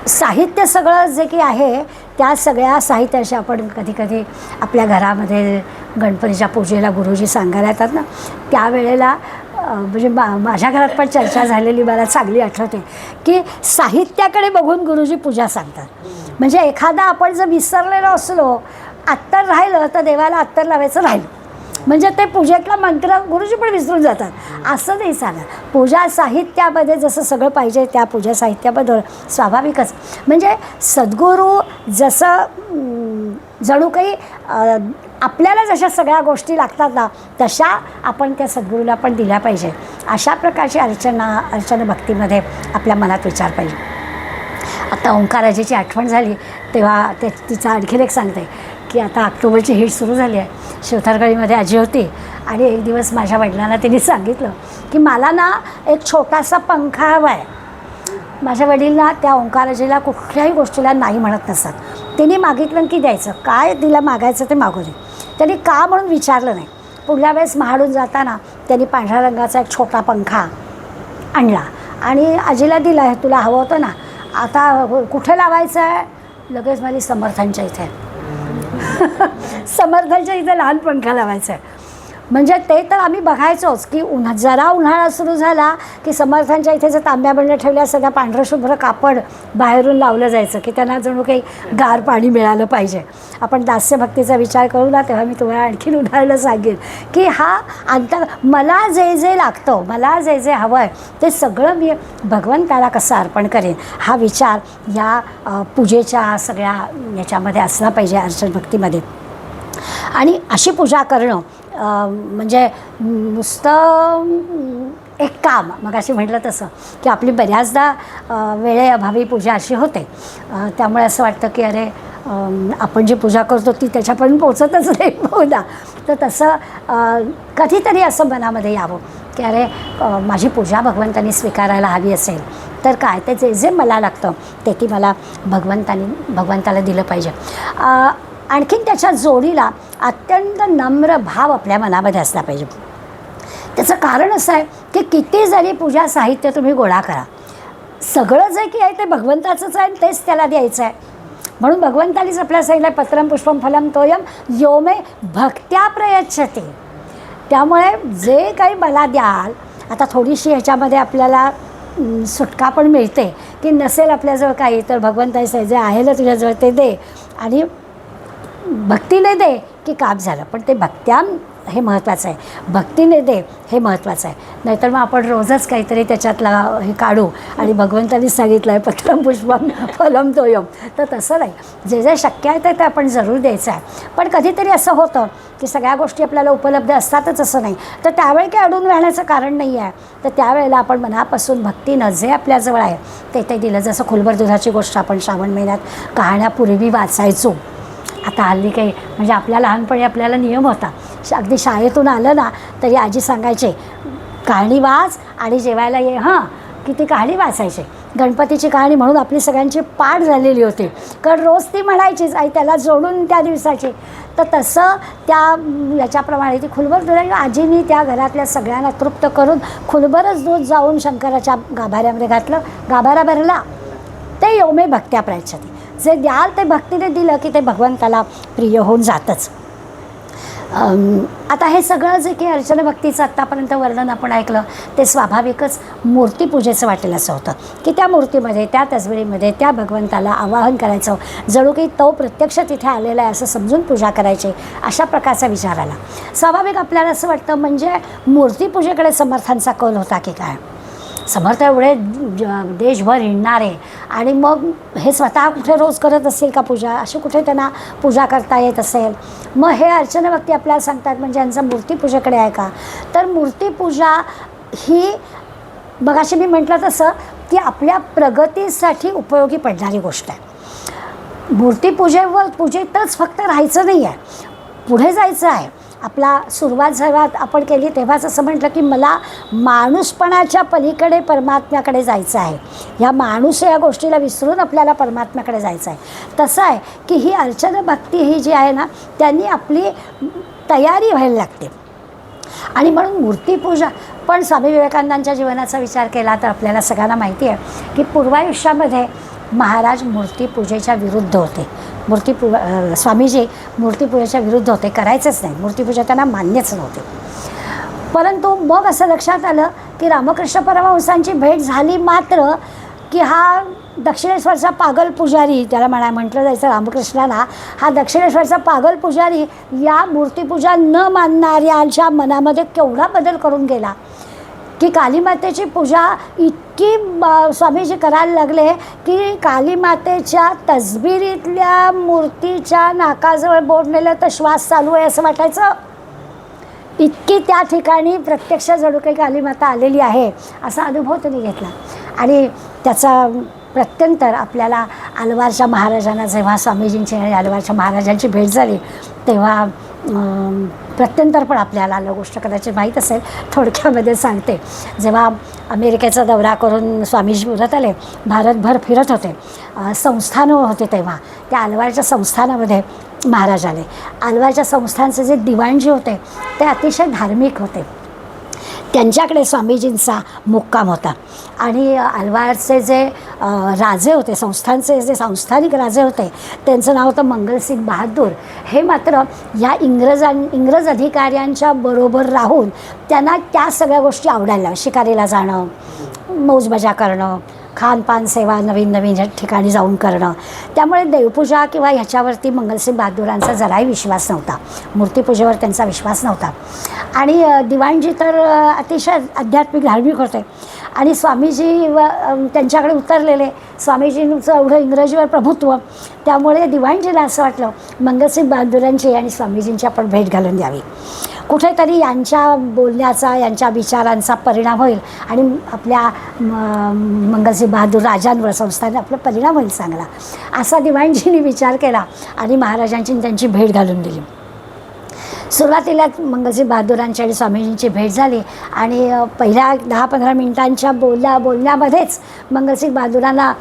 साहित्य सगळं जे की आहे त्या सगळ्या साहित्याशी आपण कधीकधी आपल्या घरामध्ये गणपतीच्या पूजेला गुरुजी सांगायला येतात ना, त्यावेळेला म्हणजे माझ्या घरात पण चर्चा झालेली मला चांगली आठवते की साहित्याकडे बघून गुरुजी पूजा सांगतात. म्हणजे एखादा आपण जर विसरलेलो असलो, अत्तर राहिलं तर देवाला अत्तर लावायचं राहिलं म्हणजे ते पूजेतला मंत्र गुरुजी पण विसरून जातात. असं नाही चालत. पूजा साहित्यामध्ये जसं सगळं पाहिजे त्या पूजा साहित्याबद्दल स्वाभाविकच, म्हणजे सद्गुरू जसं जणू काही आपल्याला जशा सगळ्या गोष्टी लागतात ना, तशा आपण त्या सद्गुरूला पण दिल्या पाहिजे. अशा प्रकारची अर्चना भक्तीमध्ये आपल्या मनात विचार पाहिजे. आता ओंकाराजीची आठवण झाली तेव्हा तिचा आणखीन एक सांगते की आता ऑक्टोबरची हिट सुरू झाली आहे. शिवथरगळीमध्ये आजी होती आणि एक दिवस माझ्या वडिलांना त्यांनी सांगितलं की मला ना एक छोटासा पंखा हवा आहे. माझ्या वडीलना त्या ओंकाराजीला कुठल्याही गोष्टीला नाही म्हणत नसतात. त्यांनी मागितलं की द्यायचं, काय तिला मागायचं ते मागू दे. त्यांनी का म्हणून विचारलं नाही. पुढल्या वेळेस महाडून जाताना त्यांनी पांढऱ्या रंगाचा एक छोटा पंखा आणला आणि आजीला दिला, आहे तुला हवं होतं ना, आता कुठे लावायचं आहे. लगेच माझी समर्थांच्या इथे समर्थांच्या इथे लहान पंखा लावायचा आहे. म्हणजे ते तर आम्ही बघायचोच की जरा उन्हाळा सुरू झाला की समर्थांच्या इथे जर तांब्या बंड्या ठेवल्या सगळ्या पांढरं शुभ्र कापड बाहेरून लावलं जायचं की त्यांना जणू काही गार पाणी मिळालं पाहिजे. आपण दास्यभक्तीचा विचार करू ना, तेव्हा मी तुम्हाला आणखीन उदाहरणं सांगेन की हा मला जे लागतं, मला जे हवं आहे ते सगळं मी भगवंताला कसं अर्पण करेन, हा विचार या पूजेच्या सगळ्या याच्यामध्ये असला पाहिजे अर्चना भक्तीमध्ये. आणि अशी पूजा करणं म्हणजे नुसतं एक काम, मग अशी म्हटलं तसं की आपली बऱ्याचदा वेळेअभावी पूजा अशी होते. त्यामुळे असं वाटतं की अरे आपण जी पूजा करतो ती त्याच्यापर्यंत पोचतच नाही बहुधा. तर तसं कधीतरी असं मनामध्ये यावं की अरे माझी पूजा भगवंतांनी स्वीकारायला हवी असेल तर काय, ते जे मला लागतं ते की मला भगवंताला दिलं पाहिजे. आणखीन त्याच्या जोडीला अत्यंत नम्र भाव आपल्या मनामध्ये असला पाहिजे. त्याचं कारण असं आहे की किती जरी पूजा साहित्य तुम्ही गोळा करा, सगळं जे की आहे ते भगवंताचंच आहे आणि तेच त्याला द्यायचं आहे. म्हणून भगवंतानीच आपल्या सांगितलं पत्रम पुष्पम फलम तोयम यो मे भक्त्या प्रयच्छते. त्यामुळे जे काही मला द्याल, आता थोडीशी ह्याच्यामध्ये आपल्याला सुटका पण मिळते की नसेल आपल्याजवळ काही तर भगवंतानी जे आहे ना तुझ्याजवळ ते दे आणि भक्तीने दे की काम झालं, पण ते भक्त्यान हे महत्त्वाचं आहे, भक्तीने दे हे महत्त्वाचं आहे. नाहीतर मग आपण रोजच काहीतरी त्याच्यातला हे काढू आणि भगवंतांनी सांगितलं आहे पत्रम पुष्पम फलम तोयम, तर तसं नाही. जे जे शक्य आहे ते आपण जरूर द्यायचं आहे. पण कधीतरी असं होतं की सगळ्या गोष्टी आपल्याला उपलब्ध असतातच असं नाही, तर त्यावेळी काही अडून राहण्याचं कारण नाही आहे. तर त्यावेळेला आपण मनापासून भक्तीनं जे आपल्याजवळ आहे ते दिलं. जसं खुलबर दुधाची गोष्ट आपण श्रावण महिन्यात कहाण्यापूर्वी वाचायचो. आता हल्ली काही म्हणजे आपल्या लहानपणी आपल्याला नियम होता, अगदी शाळेतून आलं ना तरी आजी सांगायचे कहाणी वाच आणि जेवायला ये हां, की ती कहाणी वाचायची. गणपतीची कहाणी म्हणून आपली सगळ्यांची पाठ झालेली होती, कारण रोज ती म्हणायचीच आणि त्याला जोडून त्या दिवसाची. तर तसं त्या याच्याप्रमाणे ती खुलबर दूध आजीनी त्या घरातल्या सगळ्यांना तृप्त करून खुलबरच दूध जाऊन शंकराच्या गाभाऱ्यामध्ये घातलं. गाभारा भरला ते योमे भक्त्या प्रायच्छते. जे द्याल ते भक्तीने दिलं की ते भगवंताला प्रिय होऊन जातंच. आता हे सगळं जे काही अर्चना भक्तीचं आत्तापर्यंत वर्णन आपण ऐकलं ते स्वाभाविकच मूर्तीपूजेचं वाटेल असं होतं की त्या मूर्तीमध्ये, त्या तसबिरीमध्ये त्या भगवंताला आवाहन करायचं, जणू काही तो प्रत्यक्ष तिथे आलेला आहे असं समजून पूजा करायची, अशा प्रकारचा विचार आला. स्वाभाविक आपल्याला असं वाटतं म्हणजे मूर्तीपूजेकडे समर्थांचा कल होता की काय. समर्थ एवढे देशभर हिंडणारे आणि मग हे स्वतः कुठे रोज करत असतील का पूजा, अशी कुठे त्यांना पूजा करता येत असेल. मग हे अर्चना भक्ती आपल्याला सांगतात म्हणजे यांचा मूर्तीपूजेकडे आहे का. तर मूर्तीपूजा ही मगाशी मी म्हटलं तसं की आपल्या प्रगतीसाठी उपयोगी पडणारी गोष्ट आहे. पूजेतच फक्त राहायचं नाही आहे, पुढे जायचं आहे. आपला सुरुवात आपण केली तेव्हाच असं म्हटलं की मला माणूसपणाच्या पलीकडे परमात्म्याकडे जायचं आहे. ह्या माणूस या गोष्टीला विसरून आपल्याला परमात्म्याकडे जायचं आहे. तसं आहे की ही अर्चना भक्ती ही जी आहे ना त्यांनी आपली तयारी व्हायला लागते आणि म्हणून मूर्तीपूजा. पण स्वामी विवेकानंदांच्या जीवनाचा विचार केला तर आपल्याला सगळ्यांना माहिती आहे की पूर्वायुष्यामध्ये महाराज मूर्तीपूजेच्या विरुद्ध होते. स्वामीजी मूर्तीपूजेच्या विरुद्ध होते, करायचंच नाही, मूर्तीपूजा त्यांना मान्यच नव्हते. परंतु मग असं लक्षात आलं की रामकृष्ण परमहंसांची भेट झाली मात्र की हा दक्षिणेश्वरचा पागल पुजारी, त्याला म्हटलं जायचं रामकृष्णाला, हा दक्षिणेश्वरचा पागल पुजारी या मूर्तीपूजा न मानणाऱ्यांच्या मनामध्ये केवढा बदल करून गेला की कालीमातेची पूजा इतकी स्वामीजी करायला लागले की कालीमातेच्या तसबिरीतल्या मूर्तीच्या नाकाजवळ बोट नेलं तर श्वास चालू आहे असं वाटायचं. इतकी त्या ठिकाणी प्रत्यक्ष जणू काही कालीमाता आलेली आहे असा अनुभव त्यांनी घेतला. आणि त्याचा प्रत्यंतर आपल्याला अलवारच्या महाराजांना जेव्हा स्वामीजींची आणि अलवारच्या महाराजांची भेट झाली तेव्हा प्रत्यंतर पण आपल्याला आलं. गोष्ट कदाचित माहीत असेल, थोडक्यामध्ये सांगते. जेव्हा अमेरिकेचा दौरा करून स्वामीजी परत आले, भारतभर फिरत होते, संस्थानं होते, तेव्हा त्या अलवारच्या संस्थानामध्ये महाराज आले. अलवारच्या संस्थानचे जे दिवाणजी होते ते अतिशय धार्मिक होते. त्यांच्याकडे स्वामीजींचा मुक्काम होता आणि अलवारचे जे राजे होते, संस्थानचे जे संस्थानिक राजे होते त्यांचं नाव होतं मंगलसिंग बहादूर. हे मात्र या इंग्रज अधिकाऱ्यांच्या बरोबर राहून त्यांना त्या सगळ्या गोष्टी आवडायला, शिकारीला जाणं, मौजमजा करणं, खानपान सेवा नवीन नवीन ठिकाणी जाऊन करणं. त्यामुळे देवपूजा किंवा ह्याच्यावरती मंगलसिंग बहादूरांचा जराही विश्वास नव्हता, मूर्तीपूजेवर त्यांचा विश्वास नव्हता. आणि दिवाणजी तर अतिशय आध्यात्मिक धार्मिक होते आणि स्वामीजी त्यांच्याकडे उतरलेले, स्वामीजींचं एवढं इंग्रजीवर प्रभुत्व, त्यामुळे दिवाणजीला असं वाटलं मंगलसिंग बहादूरांची आणि स्वामीजींची आपण भेट घालून द्यावी. कुठेतरी यांच्या बोलण्याचा, यांच्या विचारांचा परिणाम होईल आणि आपल्या मंगलसिंग बहादूर राजांवर संस्थाने आपला परिणाम होईल चांगला, असा दिवाणजींनी विचार केला आणि महाराजांची त्यांची भेट घालून दिली. सुरुवातीला मंगलसिंग बहादूरांची आणि स्वामीजींची भेट झाली आणि पहिल्या 10-15 मिनिटांच्या बोलण्यामध्येच मंगलसिंग बहादूरांना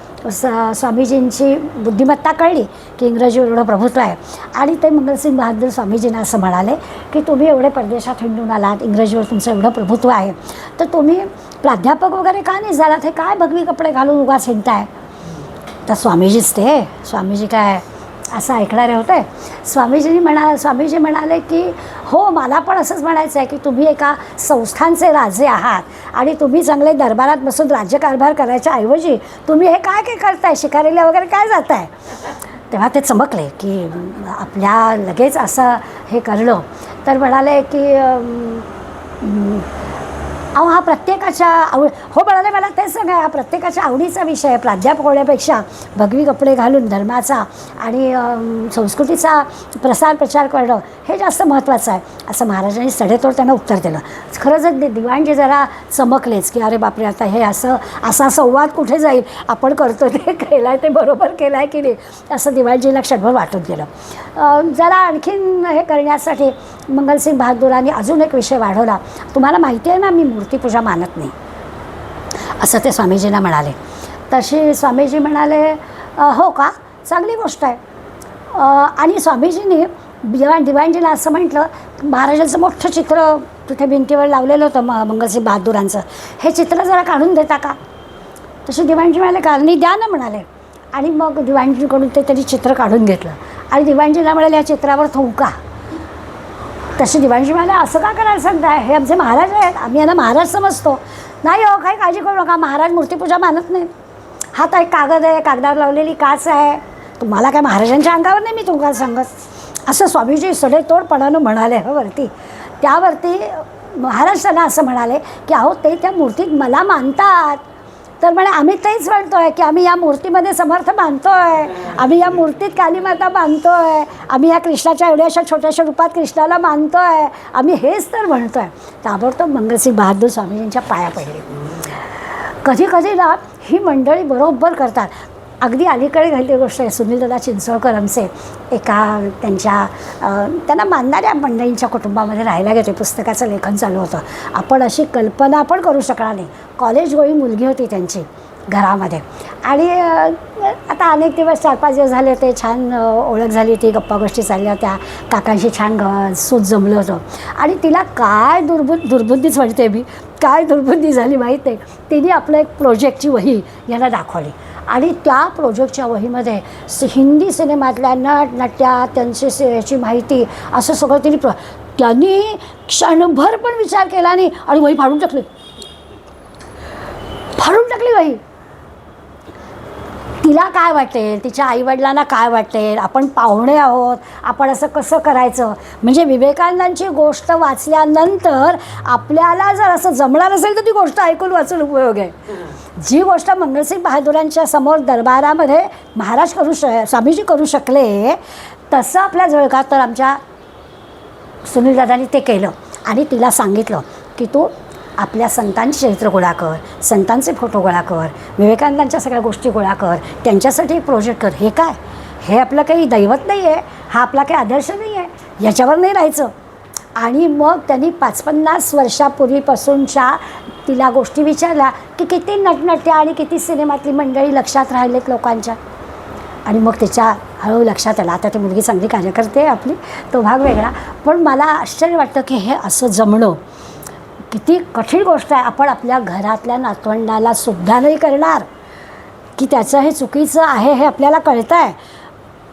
स्वामीजींची बुद्धिमत्ता कळली की इंग्रजीवर एवढं प्रभुत्व आहे. आणि ते मंगलसिंग बहादूर स्वामीजींना असं म्हणाले की तुम्ही एवढे परदेशात हिंडून आलात, इंग्रजीवर तुमचं एवढं प्रभुत्व आहे, तर तुम्ही प्राध्यापक वगैरे का नाही झालात, हे काय भगवी कपडे घालून उगाच हिंडताय. तर स्वामीजीच ते, स्वामीजी काय असं ऐकणारे होते. स्वामीजी म्हणाले की हो, मला पण असंच म्हणायचं आहे की तुम्ही एका संस्थानचे राजे आहात आणि तुम्ही चांगले दरबारात बसून राज्यकारभार करायच्या ऐवजी तुम्ही हे काय करताय, शिकारीला वगैरे काय जाताय. तेव्हा ते चमकले की आपल्या लगेच असं हे करणं. तर म्हणाले की अहो हा प्रत्येकाच्या हो म्हणाले मला तेच सांगा, हा प्रत्येकाच्या आवडीचा विषय आहे. प्राध्यापक होण्यापेक्षा भगवी कपडे घालून धर्माचा आणि संस्कृतीचा प्रचार करणं हे जास्त महत्त्वाचं आहे, असं महाराजांनी सडेतोड त्यांना उत्तर दिलं. खरंच दिवाणजी जरा चमकलेच की अरे बापरे, आता हे असा संवाद कुठे जाईल, आपण करतो ते केलं आहे ते बरोबर केलं आहे की नाही, असं दिवाणजीला क्षणभर वाटून गेलं. जरा आणखीन हे करण्यासाठी मंगलसिंग बहादुरांनी अजून एक विषय वाढवला. तुम्हाला माहिती आहे ना, मी मूर्तीपूजा मानत नाही, असं ते स्वामीजींना म्हणाले. तशी स्वामीजी म्हणाले हो का, चांगली गोष्ट आहे. आणि स्वामीजींनी दिवाणजीला असं म्हटलं, महाराजांचं मोठं चित्र तिथे भिंतीवर लावलेलं होतं मंगलसिंग बहादुरांचं, हे चित्र जरा काढून देता का. तसे दिवाणजी म्हणाले कारणी द्या ना म्हणाले. आणि मग दिवाणजीकडून ते त्यांनी चित्र काढून घेतलं आणि दिवाणजीला म्हणाले या चित्रावर थुंका. तशी दिवाणजी म्हणाले असं का करायला सांगताय, हे आमचे महाराज आहेत, आम्ही यांना महाराज समजतो. नाही हो, काही काळजी करू नका, महाराज मूर्तीपूजा मानत नाही. हा तर एक कागद आहे, कागदावर लावलेली काच आहे, तुम्हाला काय महाराजांच्या अंगावर नाही मी तुम्हाला सांगत, असं स्वामीजी सडेतोडपणानं म्हणाले. वरती त्यावरती महाराज त्यांना असं म्हणाले की अहो ते त्या मूर्तीत मला मानतात. तर म्हणे आम्ही तेच म्हणतो आहे की आम्ही या मूर्तीमध्ये समर्थ मानतो आहे, आम्ही या मूर्तीत कालीमाता मानतो आहे, आम्ही या कृष्णाच्या एवढ्याशा छोट्याशा रूपात कृष्णाला मानतो आहे, आम्ही हेच तर म्हणतो आहे. ताबडतोब मंगलसिंग बहादूर स्वामीजींच्या पाया पडले. कधी कधी ना ही मंडळी बरोबर करतात. अगदी अलीकडे घडली गोष्ट आहे. सुनीलदादा चिंचोळकर आमचे एका त्यांना मानणाऱ्या मंडळींच्या कुटुंबामध्ये राहायला गेले. पुस्तकाचं लेखन चालू होतं. आपण अशी कल्पना पण करू शकणार नाही. कॉलेज गोळी मुलगी होती त्यांची घरामध्ये. आणि आता अनेक दिवस 4-5 दिवस झाले ते छान ओळख झाली, ती गप्पा गोष्टी चालल्या होत्या, काकांशी छान सूत जमलं होतं. आणि तिला काय दुर्बुद्धीच म्हणते मी, काय दुर्बुद्धी झाली माहीत नाही. तिने आपलं एक प्रोजेक्टची वही यांना दाखवली आणि त्या प्रोजेक्टच्या वहीमध्ये हिंदी सिनेमातल्या नटनट्या त्यांची याची माहिती असं सगळं त्यांनी क्षणभर पण विचार केला नाही आणि वही फाडून टाकली वही. तिला काय वाटेल, तिच्या आईवडिलांना काय वाटेल, आपण पाहुणे आहोत, आपण असं कसं करायचं. म्हणजे विवेकानंदांची गोष्ट वाचल्यानंतर आपल्याला जर असं जमणार असेल तर ती गोष्ट ऐकून वाचून उपयोग आहे. जी गोष्ट मंगलसिंग बहादुरांच्या समोर दरबारामध्ये महाराज स्वामीजी करू शकले, तसं आपल्या जवळ तर आमच्या सुनीलदादांनी ते केलं. आणि तिला सांगितलं की तू आपल्या संतांची चरित्र गोळा कर, संतांचे फोटो गोळा कर, विवेकानंदांच्या सगळ्या गोष्टी गोळा कर, त्यांच्यासाठी एक प्रोजेक्ट कर. हे काय, हे आपलं काही दैवत नाही आहे, हा आपला काही आदर्श नाही आहे, याच्यावर नाही राहायचं. आणि मग त्यांनी 50-50 वर्षापूर्वीपासूनच्या तिला गोष्टी विचारल्या की किती नटनट्या आणि किती सिनेमातली मंडळी लक्षात राहिलेत लोकांच्या. आणि मग त्याच्या हळूहळू लक्षात आलं. आता ती मुलगी चांगली कार्यकर्ते आहे आपली, तो भाग वेगळा. पण मला आश्चर्य वाटतं की हे असं जमणं किती कठीण गोष्ट आहे. आपण आपल्या घरातल्या नातवंडाला सुद्धा नाही करणार की त्याचं हे चुकीचं आहे हे आपल्याला कळतं आहे.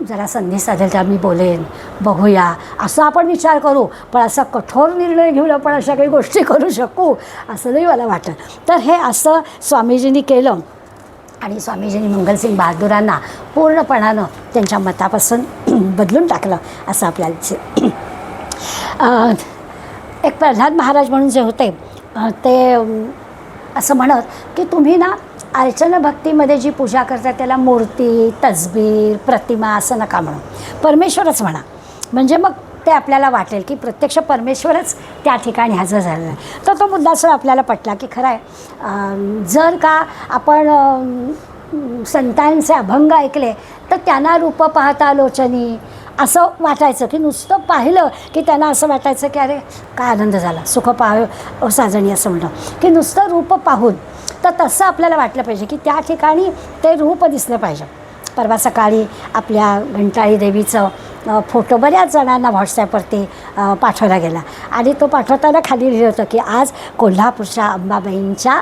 जरा संधी साधेल तर मी बोलेन, बघूया असं आपण विचार करू. पण असा कठोर निर्णय घेऊन आपण अशा काही गोष्टी करू शकू असं नाही मला वाटत. तर हे असं स्वामीजींनी केलं आणि स्वामीजींनी मंगलसिंग बहादुरांना पूर्णपणानं त्यांच्या मतापासून बदलून टाकलं असं आपल्याला. एक प्रल्हाद महाराज म्हणून जे होते ते असं म्हणत की तुम्ही ना अर्चना भक्तीमध्ये जी पूजा करतात त्याला मूर्ती, तसबीर, प्रतिमा असं नका म्हणू, परमेश्वरच म्हणा. म्हणजे मग ते आपल्याला वाटेल की प्रत्यक्ष परमेश्वरच त्या ठिकाणी हजर झालेला आहे. तर तो मुद्दा सुद्धा आपल्याला पटला की खरं आहे, जर का आपण संतांचे अभंग ऐकले तर त्यांना रूप पाहता लोचनी असं वाटायचं की नुसतं पाहिलं की त्यांना असं वाटायचं की अरे काय आनंद झाला, सुख पाह साजणी असं म्हणतं की नुसतं रूप पाहून. तर तसं आपल्याला वाटलं पाहिजे की त्या ठिकाणी ते रूप दिसलं पाहिजे. परवा सकाळी आपल्या घंटाळी देवीचं फोटो बऱ्याच जणांना व्हॉट्सॲपवरती पाठवला गेला आणि तो पाठवताना खाली लिहिलं होतं की आज कोल्हापूरच्या अंबाबाईंच्या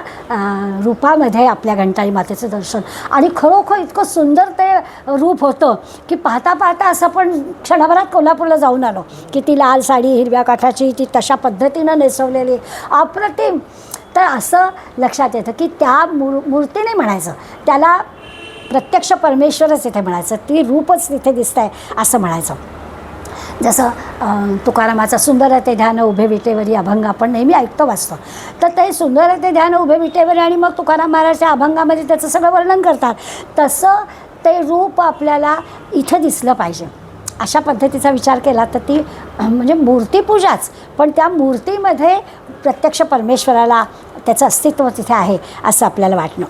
रूपामध्ये आपल्या घंटाळी मातेचं दर्शन. आणि खरोखर इतकं सुंदर ते रूप होतं की पाहता पाहता असं पण क्षणभरात कोल्हापूरला जाऊन आलो की ती लाल साडी हिरव्या काठाची ती तशा पद्धतीनं नेसवलेली अप्रतिम. तर असं लक्षात येतं की त्या मूर्तीने म्हणायचं त्याला प्रत्यक्ष परमेश्वरच इथे म्हणायचं, ती रूपच तिथे दिसतं आहे असं म्हणायचं. जसं तुकारामाचा सुंदर ते ध्यान उभे विटेवरी अभंग आपण नेहमी ऐकतो वाचतो. तर ते सुंदर ते ध्यान उभे विटेवरी आणि मग तुकाराम महाराजच्या अभंगामध्ये त्याचं सगळं वर्णन करतात. तसं ते रूप आपल्याला इथं दिसलं पाहिजे. अशा पद्धतीचा विचार केला तर ती म्हणजे मूर्तीपूजाच, पण त्या मूर्तीमध्ये प्रत्यक्ष परमेश्वराला त्याचं अस्तित्व तिथे आहे असं आपल्याला वाटणं.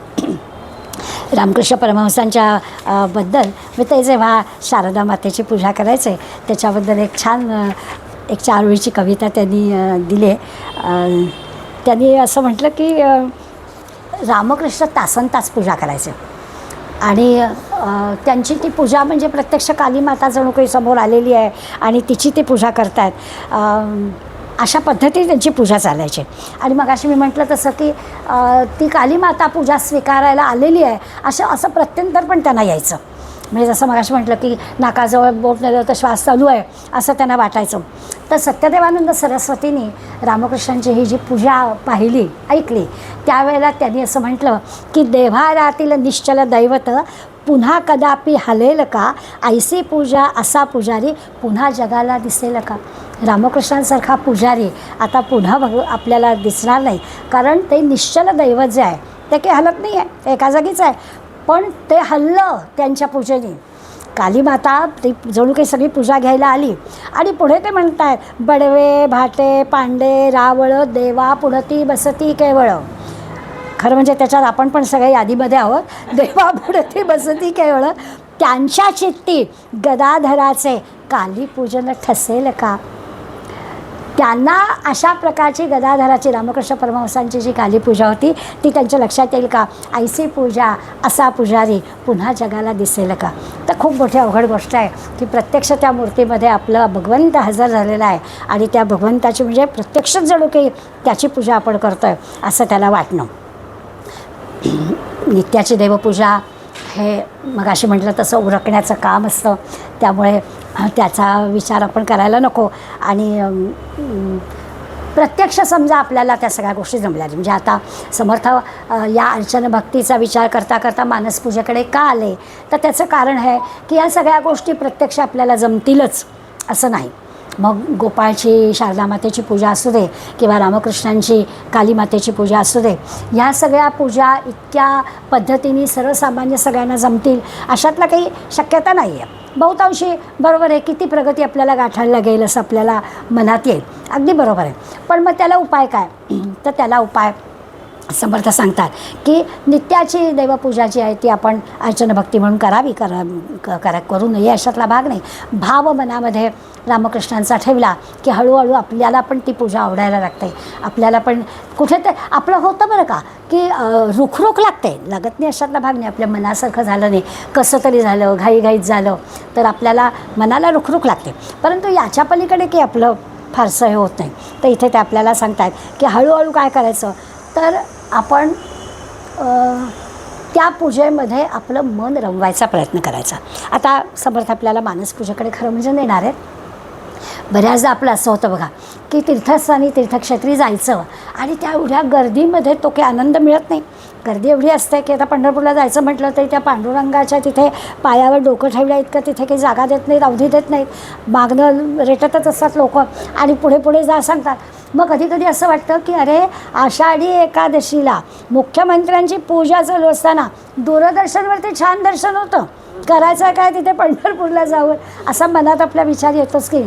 रामकृष्ण परमहंसांच्या बद्दल मी ते जेव्हा शारदा मातेची पूजा करायचे त्याच्याबद्दल एक छान एक 4 ओळीची कविता त्यांनी दिली आहे. त्यांनी असं म्हटलं की रामकृष्ण तासनतास पूजा करायचे आणि त्यांची ती पूजा म्हणजे प्रत्यक्ष कालीमाता जणू काही समोर आलेली आहे आणि तिची ती पूजा करतायत, अशा पद्धतीने त्यांची पूजा चालायची. आणि मग अशी मी म्हटलं तसं की ती कालीमाता पूजा स्वीकारायला आलेली आहे असं प्रत्यंतर पण त्यांना यायचं. म्हणजे जसं मगाशी म्हटलं की नाकाजवळ बोट नेलं तर श्वास चालू आहे असं त्यांना वाटायचं. तर सत्यदेवानंद सरस्वतींनी रामकृष्णांची ही जी पूजा पाहिली ऐकली त्यावेळेला त्यांनी असं म्हटलं की देव्हारातील निश्चल दैवत पुन्हा कदापि हलेल का, ऐसी पूजा असा पुजारी पुन्हा जगाला दिसेल का. रामकृष्णांसारखा पुजारी आता पुन्हा आपल्याला दिसणार नाही, कारण ते निश्चल दैवत जे आहे ते काही हलत नाही आहे, एका जागीच आहे. पण ते हल्लं त्यांच्या पूजेने. कालीमाता ती जणू काही सगळी पूजा घ्यायला आली आणि पुढे ते म्हणत आहेत बडवे भाटे पांडे रावळ देवा पुढती बसती केवळ. खरं म्हणजे त्याच्यात आपण पण सगळ्या यादीमध्ये आहोत. देवा पुढती बसती केवळ त्यांच्या चित्ती गदाधराचे कालीपूजन ठसेल का. त्यांना अशा प्रकारची गदाधराची रामकृष्ण परमहंसांची जी कालीपूजा होती ती त्यांच्या लक्षात येईल का, ऐसी पूजा असा पुजारी पुन्हा जगाला दिसेल का. तर खूप मोठी अवघड गोष्ट आहे की प्रत्यक्ष त्या मूर्तीमध्ये आपलं भगवंत हजर झालेला आहे आणि त्या भगवंताची म्हणजे प्रत्यक्षच जणू काही त्याची पूजा आपण करतो आहे असं त्याला वाटणं. नित्याची देवपूजा हे मग अशी म्हटलं तसं उरकण्याचं काम असतं, त्यामुळे त्याचा विचार आपण करायला नको. आणि प्रत्यक्ष समजा आपल्याला त्या सगळ्या गोष्टी जमल्या म्हणजे आता समर्थ या अर्चन भक्तीचा विचार करता करता मानसपूजेकडे का आले, तर त्याचं कारण आहे की या सगळ्या गोष्टी प्रत्यक्ष आपल्याला जमतीलच असं नाही. मग गोपाळची शारदा मातेची पूजा असू दे किंवा रामकृष्णांची कालीमातेची पूजा असू दे, ह्या सगळ्या पूजा इतक्या पद्धतीने सर्वसामान्य सगळ्यांना जमतील अशातला काही शक्यता नाही आहे. बहुतांशी बरोबर आहे, किती प्रगती आपल्याला गाठायला लागेल असं आपल्याला मनात येईल, अगदी बरोबर आहे. पण मग त्याला उपाय काय, तर त्याला उपाय समर्थ सांगतात की नित्याची देवपूजा जी आहे ती आपण अर्चन भक्ती म्हणून करावी, करू नये अशातला भाग नाही. भाव मनामध्ये रामकृष्णांचा ठेवला की हळूहळू आपल्याला पण ती पूजा आवडायला लागते. आपल्याला पण कुठे ते आपलं होतं बरं का की रुखरुख लागते, लागत नाही अशातला भाग नाही. आपल्या मनासारखं झालं नाही, कसं तरी झालं, घाईघाईत झालं तर आपल्याला मनाला रुखरुख लागते. परंतु याच्या पलीकडे की आपलं फारसं हे होत नाही. तर इथे ते आपल्याला सांगतात की हळूहळू काय करायचं, तर आपण त्या पूजेमध्ये आपलं मन रमवायचा प्रयत्न करायचा. आता समर्थ आपल्याला मानसपूजेकडे खरं म्हणजे नेणार आहेत. बऱ्याचदा आपलं असं होतं बघा की तीर्थस्थानी तीर्थक्षेत्री जायचं आणि त्या एवढ्या गर्दीमध्ये तो काही आनंद मिळत नाही. गर्दी एवढी असते की आता पंढरपूरला जायचं म्हटलं तरी त्या पांडुरंगाच्या तिथे पायावर डोकं ठेवल्या इतकं तिथे काही जागा देत नाहीत, अवधी देत नाहीत, मागणं रेटतच असतात लोक आणि पुढे पुढे जा सांगतात. मग कधी कधी असं वाटतं की अरे आषाढी एकादशीला मुख्यमंत्र्यांची पूजा चालू असताना दूरदर्शनवरती छान दर्शन होतं, करायचं काय तिथे पंढरपूरला जावं असा मनात आपला विचार येतोच की.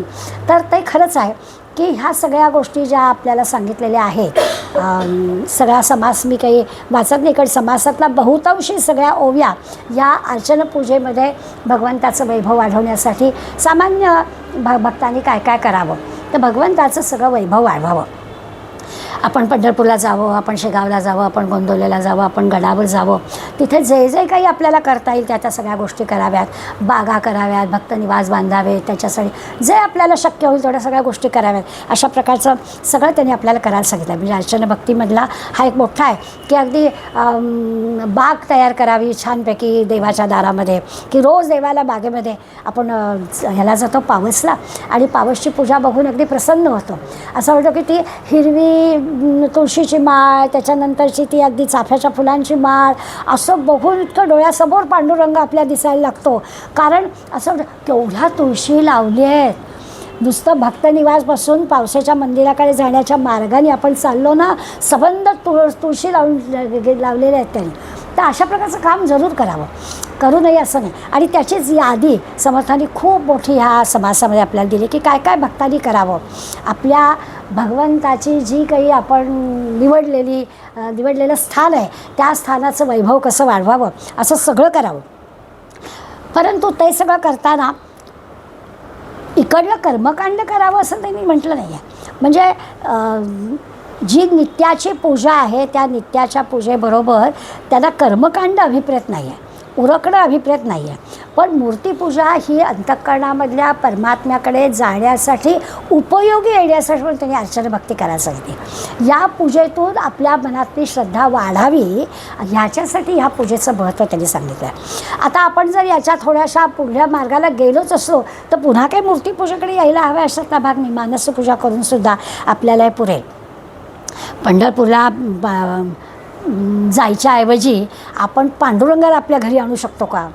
तर ते खरंच आहे की ह्या सगळ्या गोष्टी ज्या आपल्याला सांगितलेल्या आहेत, सगळा समास मी काही वाचत नाही, कारण समासातला बहुतांशी सगळ्या ओव्या या अर्चनपूजेमध्ये भगवंताचं वैभव वाढवण्यासाठी सामान्य भक्तांनी काय काय करावं, तर भगवंताचं सगळं वैभव वाढवावं. आपण पंढरपूरला जावं, आपण शेगावला जावं, आपण गोंदवलेला जावं, आपण गडावर जावं, तिथे जे जे काही आपल्याला करता येईल त्या सगळ्या गोष्टी कराव्यात, बागा कराव्यात, भक्तनिवास बांधावे, त्याच्यासाठी जे आपल्याला शक्य होईल तेवढ्या सगळ्या गोष्टी कराव्यात. अशा प्रकारचं सगळं त्यांनी आपल्याला करायला सांगितलं. म्हणजे अर्चन भक्तीमधला हा एक मोठा आहे की अगदी बाग तयार करावी छानपैकी देवाच्या दारामध्ये, की रोज देवाला बागेमध्ये आपण ह्याला जातो पावसला आणि पावसची पूजा बघून अगदी प्रसन्न होतो. असं वाटतं की ती हिरवी तुळशीची माळ, त्याच्यानंतरची ती अगदी चाफ्याच्या फुलांची माळ, असं बघून इतकं डोळ्यासमोर पांडुरंग आपल्या दिसायला लागतो. कारण असं केवढ्या तुळशी लावली आहेत. नुसतं भक्तनिवासपासून पावसाच्या मंदिराकडे जाण्याच्या मार्गाने आपण चाललो ना, सबंध तुळशी लावलेल्या आहेत त्यांनी. तर अशा प्रकारचं काम जरूर करावं, करू नये असं नाही. आणि त्याचीच यादी समर्थांनी खूप मोठी ह्या समासामध्ये आपल्याला दिली की काय काय भक्तांनी करावं. आपल्या भगवंताची जी काही आपण निवडलेलं स्थान आहे, त्या स्थानाचं वैभव कसं वाढवावं असं सगळं करावं. परंतु ते सगळं करताना इकडलं कर्मकांड करावं असं त्यांनी म्हटलं नाही आहे. म्हणजे जी नित्याची पूजा आहे त्या नित्याच्या पूजेबरोबर त्यांना कर्मकांड अभिप्रेत नाही आहे, उरकणं अभिप्रेत नाही आहे. पण मूर्तीपूजा ही अंतःकरणामधल्या परमात्म्याकडे जाण्यासाठी उपयोगी येण्यासाठी पण त्यांनी अर्चना भक्ती करायला सांगितली. या पूजेतून आपल्या मनातली श्रद्धा वाढावी ह्याच्यासाठी ह्या पूजेचं महत्त्व त्यांनी सांगितलं आहे. आता आपण जर याच्या थोड्याशा पुढल्या मार्गाला गेलोच असलो तर पुन्हा काही मूर्तीपूजेकडे यायला हव्या अशातला भाग नाही. मानसपूजा करूनसुद्धा आपल्याला हे पुरेल. पंढरपूरला जायच्या ऐवजी आपण पांडुरंगाला आपल्या घरी आणू शकतो का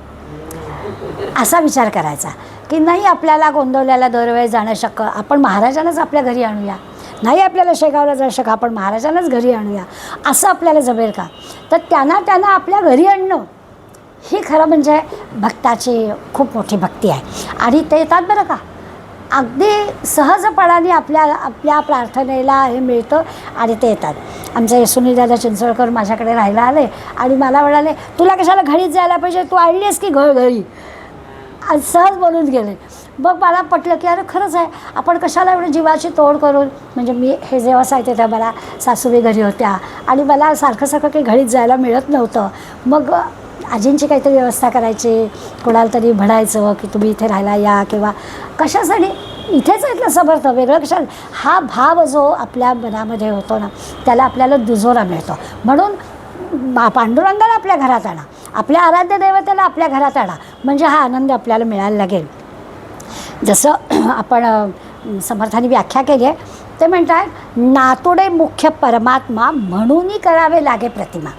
असा विचार करायचा की नाही. आपल्याला गोंदवल्याला दरवेळेस जाणं शक्य, आपण महाराजांनाच आपल्या घरी आणूया. नाही आपल्याला शेगावला जाऊ शका, आपण महाराजांनाच घरी आणूया असं आपल्याला जमेल का. तर त्यांना आपल्या घरी आणणं ही खरं म्हणजे भक्ताची खूप मोठी भक्ती आहे. आणि ते येतात बरं का, अगदी सहजपणाने आपल्या प्रार्थनेला हे मिळतं आणि ते येतात. आमचे सुनीलदादा चिंचवडकर माझ्याकडे राहायला आले आणि मला म्हणाले तुला कशाला घरीच जायला पाहिजे, तू आणलीस की घरी, आज सहज बोलून गेले. मग मला पटलं की अरे खरंच आहे, आपण कशाला एवढं जीवाची तोड करून. म्हणजे मी हे जेव्हा सांगते तेव्हा मला सासूबाई घरी होत्या आणि मला सारखं काही घरीच जायला मिळत नव्हतं. मग आजींची काहीतरी व्यवस्था करायची, कोणाला तरी म्हणायचं की तुम्ही इथे राहायला या किंवा कशासाठी, इथेच इथलं समर्थ वेगळं कशाला. हा भाव जो आपल्या मनामध्ये होतो ना त्याला आपल्याला दुजोरा मिळतो. म्हणून पांडुरंगाला आपल्या घरात आणा, आपल्या आराध्य दैवताला आपल्या घरात आणा, म्हणजे हा आनंद आपल्याला मिळायला लागेल. जसं आपण समर्थांनी व्याख्या केली आहे ते म्हणतात, नातुडे मुख्य परमात्मा म्हणूनही करावे लागे प्रतिमा.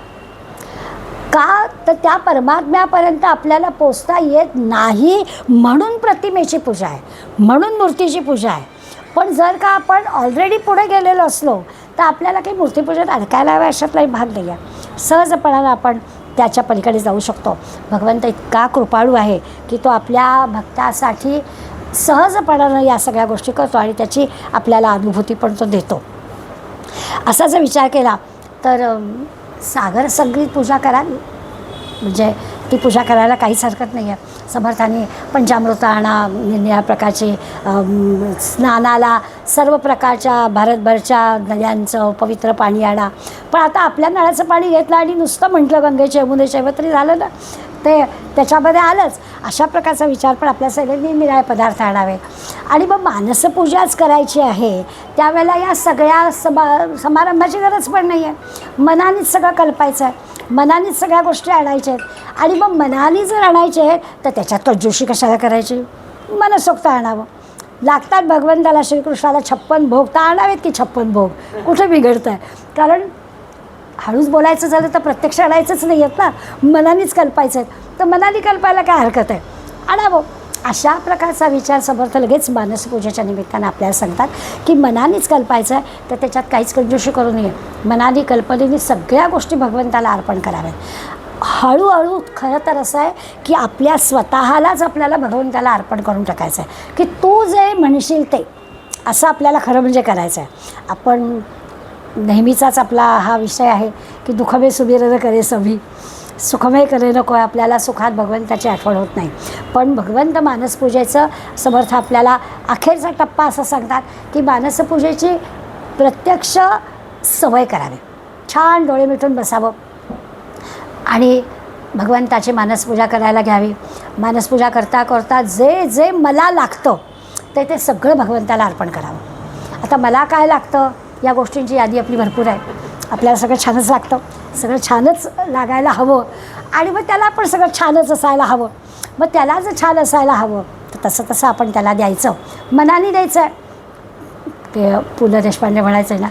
का तर त्या परमात्म्यापर्यंत आपल्याला पोचता येत नाही म्हणून प्रतिमेची पूजा आहे, म्हणून मूर्तीची पूजा आहे. पण जर का आपण ऑलरेडी पुढे गेलेलो असलो तर आपल्याला काही मूर्तीपूजेत अडकायला हवं अशातलाही भाग नाही आहे. सहजपणानं आपण त्याच्या पलीकडे जाऊ शकतो. भगवंत इतका कृपाळू आहे की तो आपल्या भक्तासाठी सहजपणानं या सगळ्या गोष्टी करतो आणि त्याची आपल्याला अनुभूती पण तो देतो. असा जर विचार केला तर सागर संगीत पूजा करावी, म्हणजे ती पूजा करायला काहीच हरकत नाही आहे. समर्थांनी पंचामृत आणा, निरनिराळ्या प्रकारचे स्नानाला सर्व प्रकारच्या भारतभरच्या नद्यांचं पवित्र पाणी आणा. पण आता आपल्या नळाचं पाणी घेतलं आणि नुसतं म्हटलं गंगेचे यमुनेचे तरी झालं ना, ते त्याच्यामध्ये आलंच. अशा प्रकारचा विचार पण आपल्या सगळ्यांनी निराळे पदार्थ आणावे. आणि मग मानसपूजाच करायची आहे त्यावेळेला या सगळ्या समारंभाची गरज पण नाही आहे. मनानेच सगळं कल्पायचं आहे, मनानेच सगळ्या गोष्टी आणायच्या आहेत. आणि मग मनाने जर आणायचे आहेत तर त्याच्यात कंजूशी कशाला करायची, मनसोक्त आणावं. लागतात भगवंताला श्रीकृष्णाला 56 भोग, तर आणावेत की 56 भोग, कुठे बिघडतं आहे. कारण हळूच बोलायचं झालं तर प्रत्यक्ष आणायचंच नाही आहेत ना, मनानेच कल्पायचं आहे. तर मनाने कल्पायला काय हरकत आहे, आणावं. अशा प्रकारचा विचार समर्थ लगेच मानसपूजेच्या निमित्तानं आपल्याला सांगतात की मनानेच कल्पायचं आहे तर त्याच्यात काहीच कंजूशी करू नये. मनाने कल्पनेने सगळ्या गोष्टी भगवंताला अर्पण कराव्यात. हळूहळू खरं तर असं आहे की आपल्या स्वतःलाच आपल्याला भगवंताला अर्पण करून टाकायचं आहे की तू जे म्हणशील ते असं आपल्याला खरं म्हणजे करायचं आहे. आपण नेहमीचाच आपला हा विषय आहे की दुःखमे सुबीर करे सभी, सुखमय करे नको. आपल्याला सुखात भगवंताची आठवण होत नाही. पण भगवंत मानसपूजेचं समर्थ आपल्याला अखेरचा टप्पा असं सांगतात की मानसपूजेची प्रत्यक्ष सवय करावी. छान डोळे मिटून बसावं आणि भगवंताची मानसपूजा करायला घ्यावी. मानसपूजा करता करता जे जे मला लागतं ते सगळं भगवंताला अर्पण करावं. आता मला काय लागतं या गोष्टींची यादी आपली भरपूर आहे. आपल्याला सगळं छानच लागतं, सगळं छानच लागायला हवं आणि मग त्याला पण सगळं छानच असायला हवं. मग त्याला जर छान असायला हवं तर तसं आपण त्याला द्यायचं, मनाने द्यायचं आहे. ते पु ल देशपांडे म्हणायचं आहे ना,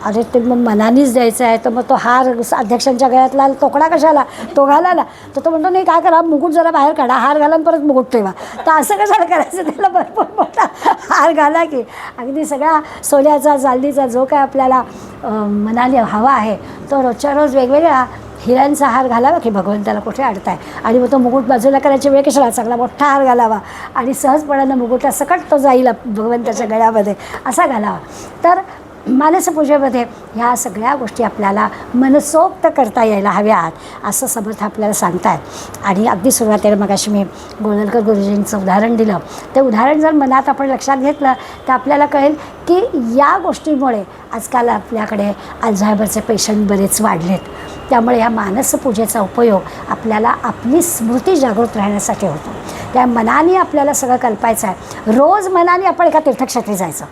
अरे ते मग मनानेच द्यायचं आहे, तर मग तो हार अध्यक्षांच्या गळ्यातला तोकडा कशाला तो घालायला, तर तो म्हणतो नाही काय करा, मुकुट जरा बाहेर काढा, हार घाला परत मुकुट ठेवा. तर असं कशाला करायचं, त्याला भरपूर मोठा हार घाला की अगदी सगळा सोन्याचा चांदीचा जो काय आपल्याला मनाने हवा आहे तो रोजच्या रोज वेगवेगळ्या हिऱ्यांचा हार घालावा की भगवंताला कुठे अडताय. आणि मग तो मुकुट बाजूला करायची वेळ कशाला, चांगला मोठा हार घालावा आणि सहजपणानं मुकुटासकट तो जाईल भगवंताच्या गळ्यामध्ये असा घालावा. तर मानसपूजेमध्ये ह्या सगळ्या गोष्टी आपल्याला मनसोक्त करता यायला हव्यात असं समर्थ आपल्याला सांगतात. आणि अगदी सुरुवातीला मगाशी मी गोळवलकर गुरुजींचं उदाहरण दिलं, ते उदाहरण जर मनात आपण लक्षात घेतलं तर आपल्याला कळेल की या गोष्टीमुळे आजकाल आपल्याकडे अल्झायमरचे पेशंट बरेच वाढलेत. त्यामुळे ह्या मानसपूजेचा उपयोग आपल्याला आपली स्मृती जागृत राहण्यासाठी होतो. त्या मनाने आपल्याला सगळं कल्पायचं आहे. रोज मनाने आपण एका तीर्थक्षेत्री जायचं.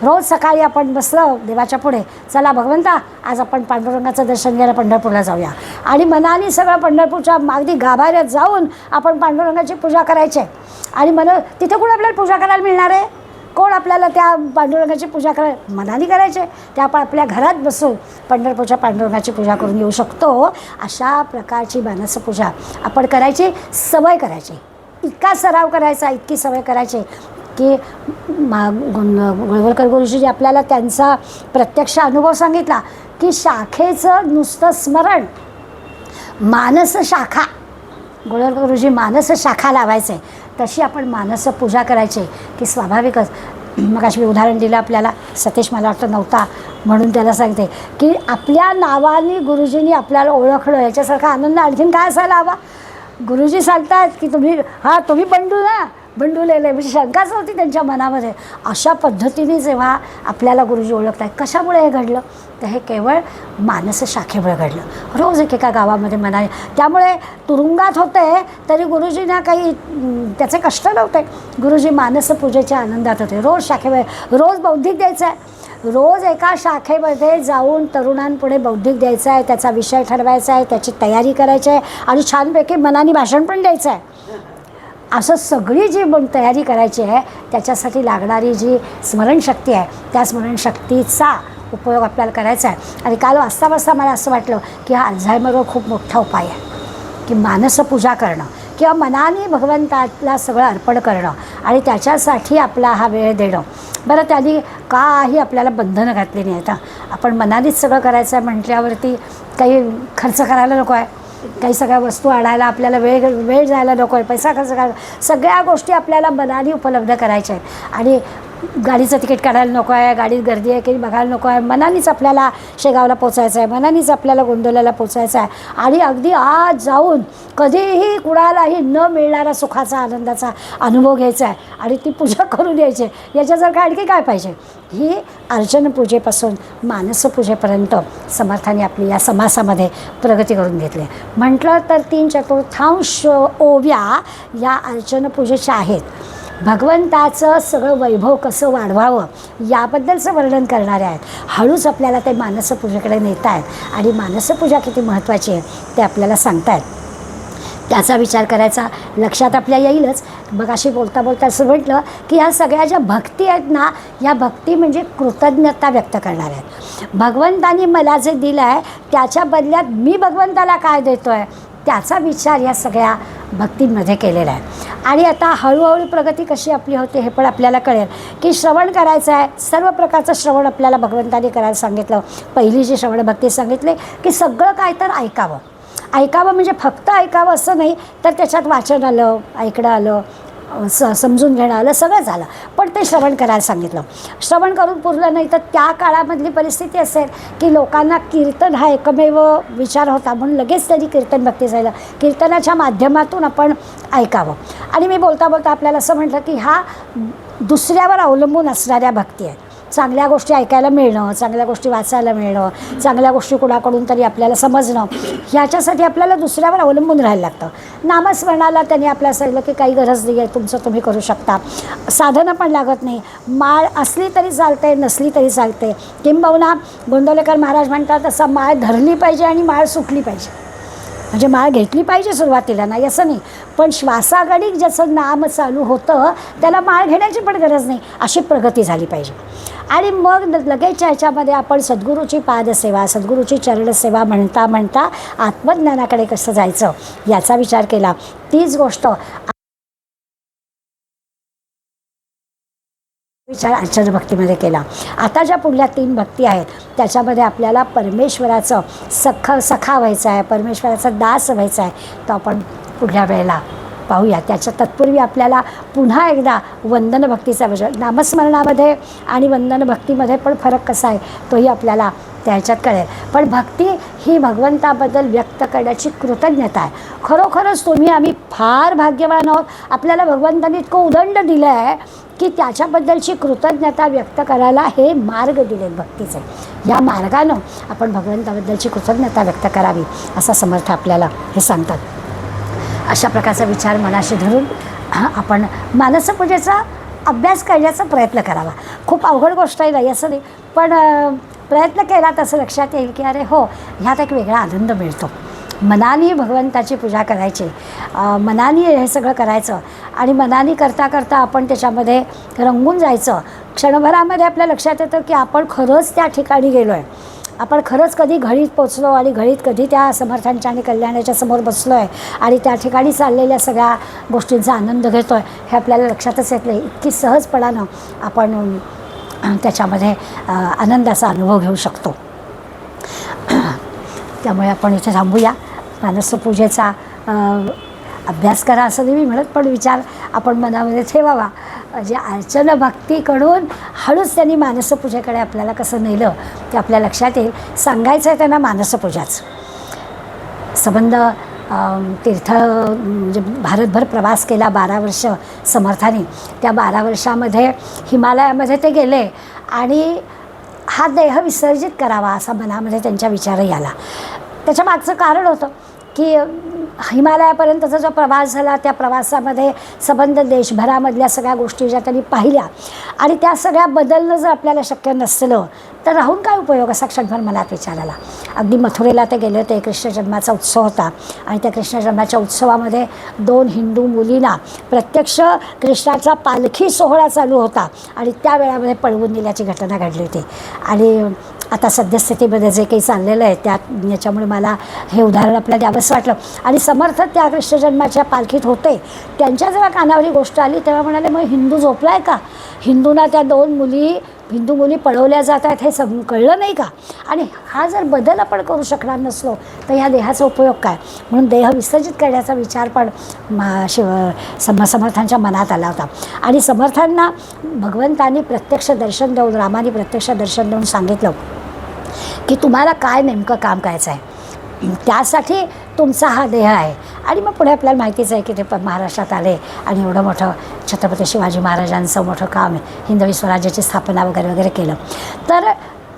रोज सकाळी आपण बसलं देवाच्या पुढे, चला भगवंता आज आपण पांडुरंगाचं दर्शन घ्यायला पंढरपूरला जाऊया, आणि मनाने सगळं पंढरपूरच्या अगदी गाभाऱ्यात जाऊन आपण पांडुरंगाची पूजा करायची. आणि तिथे कोण आपल्याला पूजा करायला मिळणार आहे, कोण आपल्याला त्या पांडुरंगाची पूजा करायला मनाने करायचे, ते आपण आपल्या घरात बसून पंढरपूरच्या पांडुरंगाची पूजा करून येऊ शकतो. अशा प्रकारची मानसपूजा आपण करायची, सवय करायची, इतका सराव करायचा, इतकी सवय करायची की गोळवलकर गुरुजी आपल्याला त्यांचा प्रत्यक्ष अनुभव सांगितला की शाखेचं नुसतं स्मरण, मानस शाखा, गोळवलकर गुरुजी मानस शाखा लावायचे, तशी आपण मानस पूजा करायची की स्वाभाविकच. मग अशी मी उदाहरण दिलं आपल्याला, सतीश मला वाटतं नव्हता म्हणून त्याला सांगते की आपल्या नावाने गुरुजींनी आपल्याला ओळखलं, याच्यासारखा आनंद आणखीन काय असायला हवा. गुरुजी सांगतात की तुम्ही बंडू ना, बंडूलेले, म्हणजे शंकाच होती त्यांच्या मनामध्ये. अशा पद्धतीने जेव्हा आपल्याला गुरुजी ओळखत आहेत, कशामुळे हे घडलं, तर हे केवळ मानस शाखेमुळे घडलं. रोज एकेका गावामध्ये मनाने, त्यामुळे तुरुंगात होते तरी गुरुजींना काही त्याचे कष्ट नव्हते. गुरुजी मानस पूजेच्या आनंदात होते. रोज शाखेमुळे, रोज बौद्धिक द्यायचं आहे, रोज एका शाखेमध्ये जाऊन तरुणांपुढे बौद्धिक द्यायचा आहे, त्याचा विषय ठरवायचा आहे, त्याची तयारी करायची आहे आणि छानपैकी मनाने भाषण पण द्यायचं आहे. असं सगळी जी तयारी करायची आहे त्याच्यासाठी लागणारी जी स्मरणशक्ती आहे त्या स्मरणशक्तीचा उपयोग आपल्याला करायचा आहे. आणि काल वाचता वाचता मला असं वाटलं की हा अल्झायमरवर खूप मोठा उपाय आहे की मानसपूजा करणं किंवा मनाने भगवंताला सगळं अर्पण करणं आणि त्याच्यासाठी आपला हा वेळ देणं. बरं, त्यांनी काही आपल्याला बंधनं घातली नाही आहेत. आपण मनानेच सगळं करायचं आहे म्हटल्यावरती काही खर्च करायला नको आहे, काही सगळ्या वस्तू आणायला आपल्याला वेळ जायला नको आहे, पैसा खर्च करायला, सगळ्या गोष्टी आपल्याला मनाने उपलब्ध करायच्या आहेत. आणि गाडीचं तिकीट काढायला नको आहे, गाडीत गर्दी आहे की बघायला नको आहे, मनानेच आपल्याला शेगावला पोचायचं आहे, मनानेच आपल्याला गोंदवल्याला पोचायचं आहे. आणि अगदी आज जाऊन कधीही कुणालाही न मिळणारा सुखाचा आनंदाचा अनुभव घ्यायचा आहे आणि ती पूजा करून यायची. याच्यासारखं आणखी काय पाहिजे. ही अर्चन पूजेपासून मानसपूजेपर्यंत समर्थाने आपली या समासामध्ये प्रगती करून घेतली. म्हटलं तर 3/4 ओव्या या अर्चन पूजेच्या आहेत. भगवंताचं सगळं वैभव कसं वाढवावं याबद्दलचं वर्णन करणारे आहेत. हळूच आपल्याला ते मानसपूजेकडे नेत आहेत आणि मानसपूजा किती महत्त्वाची आहे ते आपल्याला सांगतायत. त्याचा विचार करायचा लक्षात आपल्या येईलच. मग अशी बोलता बोलता असं म्हटलं की ह्या सगळ्या ज्या भक्ती आहेत ना, या भक्ती म्हणजे कृतज्ञता व्यक्त करणार आहेत. भगवंतानी मला जे दिलं आहे त्याच्या बदल्यात मी भगवंताला काय देतो आहे त्याचा विचार या सगळ्या भक्तींमध्ये केलेला आहे. आणि आता हळूहळू प्रगती कशी आपली होते हे पण आपल्याला कळेल की श्रवण करायचं आहे. सर्व प्रकारचं श्रवण आपल्याला भगवंताने करायला सांगितलं. पहिली जी श्रवण भक्ती सांगितली की सगळं काय तर ऐकावं. ऐकावं म्हणजे फक्त ऐकावं असं नाही, तर त्याच्यात वाचन आलं, ऐकणं आलं, समजून घेणं आलं, सगळं झालं, पण ते श्रवण करायला सांगितलं. श्रवण करून पुरलं नाही तर त्या काळामधली परिस्थिती असेल की लोकांना कीर्तन हा एकमेव विचार होता म्हणून लगेच त्यांनी कीर्तन भक्ती झालं. कीर्तनाच्या माध्यमातून आपण ऐकावं. आणि मी बोलता बोलता आपल्याला असं म्हटलं की ह्या दुसऱ्यावर अवलंबून असणाऱ्या भक्ती आहेत. चांगल्या गोष्टी ऐकायला मिळणं, चांगल्या गोष्टी वाचायला मिळणं, चांगल्या गोष्टी कुणाकडून तरी आपल्याला समजणं, ह्याच्यासाठी आपल्याला दुसऱ्यावर अवलंबून राहायला लागतं. नामस्मरणाला त्यांनी आपल्याला सांगितलं की काही गरज नाही आहे, तुमचं तुम्ही करू शकता, साधनं पण लागत नाही, माळ असली तरी चालते, नसली तरी चालते. किंबहुना गोंदवलेकर महाराज म्हणतात तसं माळ धरली पाहिजे आणि माळ सुटली पाहिजे. म्हणजे माळ घेतली पाहिजे सुरुवातीला, नाही असं नाही, पण श्वासागणिक ज्याचं नाम चालू होतं त्याला माळ घेण्याची पण गरज नाही, अशी प्रगती झाली पाहिजे. आणि मग लगेच ह्याच्यामध्ये आपण सद्गुरूची पादसेवा, सद्गुरूची चरणसेवा म्हणता म्हणता आत्मज्ञानाकडे कसं जायचं याचा विचार केला. तीच गोष्ट विचार अर्चन भक्तीमध्ये केला. आता ज्या पुढल्या 3 भक्ती आहेत त्याच्यामध्ये आपल्याला परमेश्वराचं सखा व्हायचं आहे, परमेश्वराचा दास व्हायचा आहे. तो आपण पुढल्या वेळेला पाहूया. त्याच्या तत्पूर्वी आपल्याला पुन्हा एकदा वंदन भक्तीचा नामस्मरणामध्ये आणि वंदन भक्तीमध्ये पण फरक कसा आहे तोही आपल्याला त्याच्यात कळेल. पण भक्ती ही भगवंताबद्दल व्यक्त करण्याची कृतज्ञता आहे. खरोखरच तुम्ही आम्ही फार भाग्यवान आहोत. आपल्याला भगवंतांनी इतकं उदंड दिलं आहे की त्याच्याबद्दलची कृतज्ञता व्यक्त करायला हे मार्ग दिलेत भक्तीचे. या मार्गानं आपण भगवंताबद्दलची कृतज्ञता व्यक्त करावी असं समर्थ आपल्याला हे सांगतात. अशा प्रकारचा विचार मनाशी धरून आपण मानसपूजेचा अभ्यास करण्याचा प्रयत्न करावा. खूप अवघड गोष्ट आहे नाही असं नाही, पण प्रयत्न केला तसं लक्षात येईल की अरे हो, ह्यात एक वेगळा आनंद मिळतो. मनाने भगवंताची पूजा करायची, मनाने हे सगळं करायचं आणि मनाने करता करता आपण त्याच्यामध्ये रंगून जायचं. क्षणभरामध्ये आपल्या लक्षात येतं की आपण खरंच त्या ठिकाणी गेलो आहे, आपण खरंच कधी घडीत पोचलो आणि घडीत कधी त्या समर्थांच्या आणि कल्याणाच्या समोर बसलो आहे आणि त्या ठिकाणी चाललेल्या सगळ्या गोष्टींचा आनंद घेतो आहे हे आपल्याला लक्षातच येत नाही. इतकी सहजपणानं आपण त्याच्यामध्ये आनंदाचा अनुभव घेऊ शकतो. त्यामुळे आपण इथे थांबूया. मानसपूजेचा अभ्यास करा असं नाही मी म्हणत, पण विचार आपण मनामध्ये ठेवावा. जे अर्चन भक्तीकडून हळूच त्यांनी मानसपूजेकडे आपल्याला कसं नेलं ते आपल्या लक्षात येईल. सांगायचं आहे त्यांना मानसपूजाच संबंध. तीर्थ म्हणजे भारतभर प्रवास केला 12 वर्ष समर्थांनी. त्या 12 वर्षामध्ये हिमालयामध्ये ते गेले आणि हा देह विसर्जित करावा असा मनामध्ये त्यांच्या विचारही आला. त्याच्या मागचं कारण होतं की हिमालयापर्यंतचा जो प्रवास झाला त्या प्रवासामध्ये संबंध देशभरामधल्या सगळ्या गोष्टी ज्या त्यांनी पाहिल्या आणि त्या सगळ्या बदलणं जर आपल्याला शक्य नसलं तर राहून काय उपयोग असा क्षणभर मनात विचार आला. अगदी मथुरेला ते गेले होते. कृष्ण जन्माचा उत्सव होता आणि त्या कृष्ण जन्माच्या उत्सवामध्ये 2 हिंदू मुलींना प्रत्यक्ष कृष्णाचा पालखी सोहळा चालू होता आणि त्या वेळामध्ये पळवून दिल्याची घटना घडली होती. आणि आता सद्यस्थितीमध्ये जे काही चाललेलं आहे याच्यामुळे मला हे उदाहरण आपल्याला द्यावंसं वाटलं. आणि समर्थ त्या कृष्ण जन्माच्या पालखीत होते. त्यांच्या जेव्हा कानावर ही गोष्ट आली तेव्हा म्हणाले मग हिंदू झोपला आहे का? हिंदूंना त्या 2 हिंदू मुली पळवल्या जात आहेत हे कळलं नाही का? आणि हा जर बदल आपण करू शकणार नसलो तर ह्या देहाचा उपयोग काय? म्हणून देह विसर्जित करण्याचा विचार पण समर्थांच्या मनात आला होता. आणि समर्थांना भगवंतांनी प्रत्यक्ष दर्शन देऊन, रामाने प्रत्यक्ष दर्शन देऊन सांगितलं की तुम्हाला काय नेमकं काम करायचं आहे, त्यासाठी तुमचा हा देह आहे. आणि मग पुढे आपल्याला माहितीच आहे की ते महाराष्ट्रात आले आणि एवढं मोठं छत्रपती शिवाजी महाराजांचं मोठं काम आहे, हिंदवी स्वराज्याची स्थापना वगैरे वगैरे केलं. तर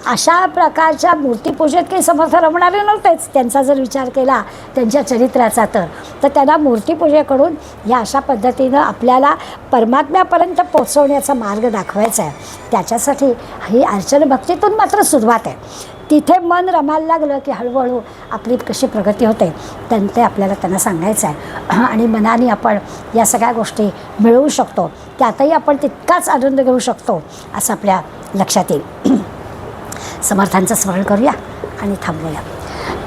अशा प्रकारच्या मूर्तीपूजेत काही समर्थ रमणारे नव्हतेच. त्यांचा जर विचार केला त्यांच्या चरित्राचा तर त्यांना मूर्तीपूजेकडून या अशा पद्धतीनं आपल्याला परमात्म्यापर्यंत पोचवण्याचा मार्ग दाखवायचा आहे. त्याच्यासाठी ही अर्चन भक्तीतून मात्र सुरुवात आहे. तिथे मन रमायला लागलं की हळूहळू आपली कशी प्रगती होते ते आपल्याला त्यांना सांगायचं आहे. आणि मनाने आपण या सगळ्या गोष्टी मिळवू शकतो, त्यातही आपण तितकाच आनंद घेऊ शकतो असं आपल्या लक्षात येईल. समर्थांचं स्मरण करूया आणि थांबूया.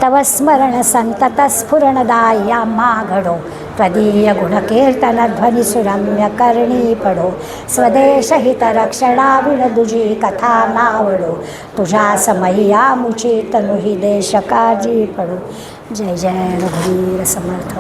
तव स्मरण संतत स्फुरणदाया माघडो त्वदीय गुणकीर्तन ध्वनिसुरम्य करणी पडो. स्वदेश हित रक्षणा विण दुजी कथा नावडो. तुझ्या समय्या मुची तनु ही देश काजी पडो. जय जय रघुवीर समर्थ.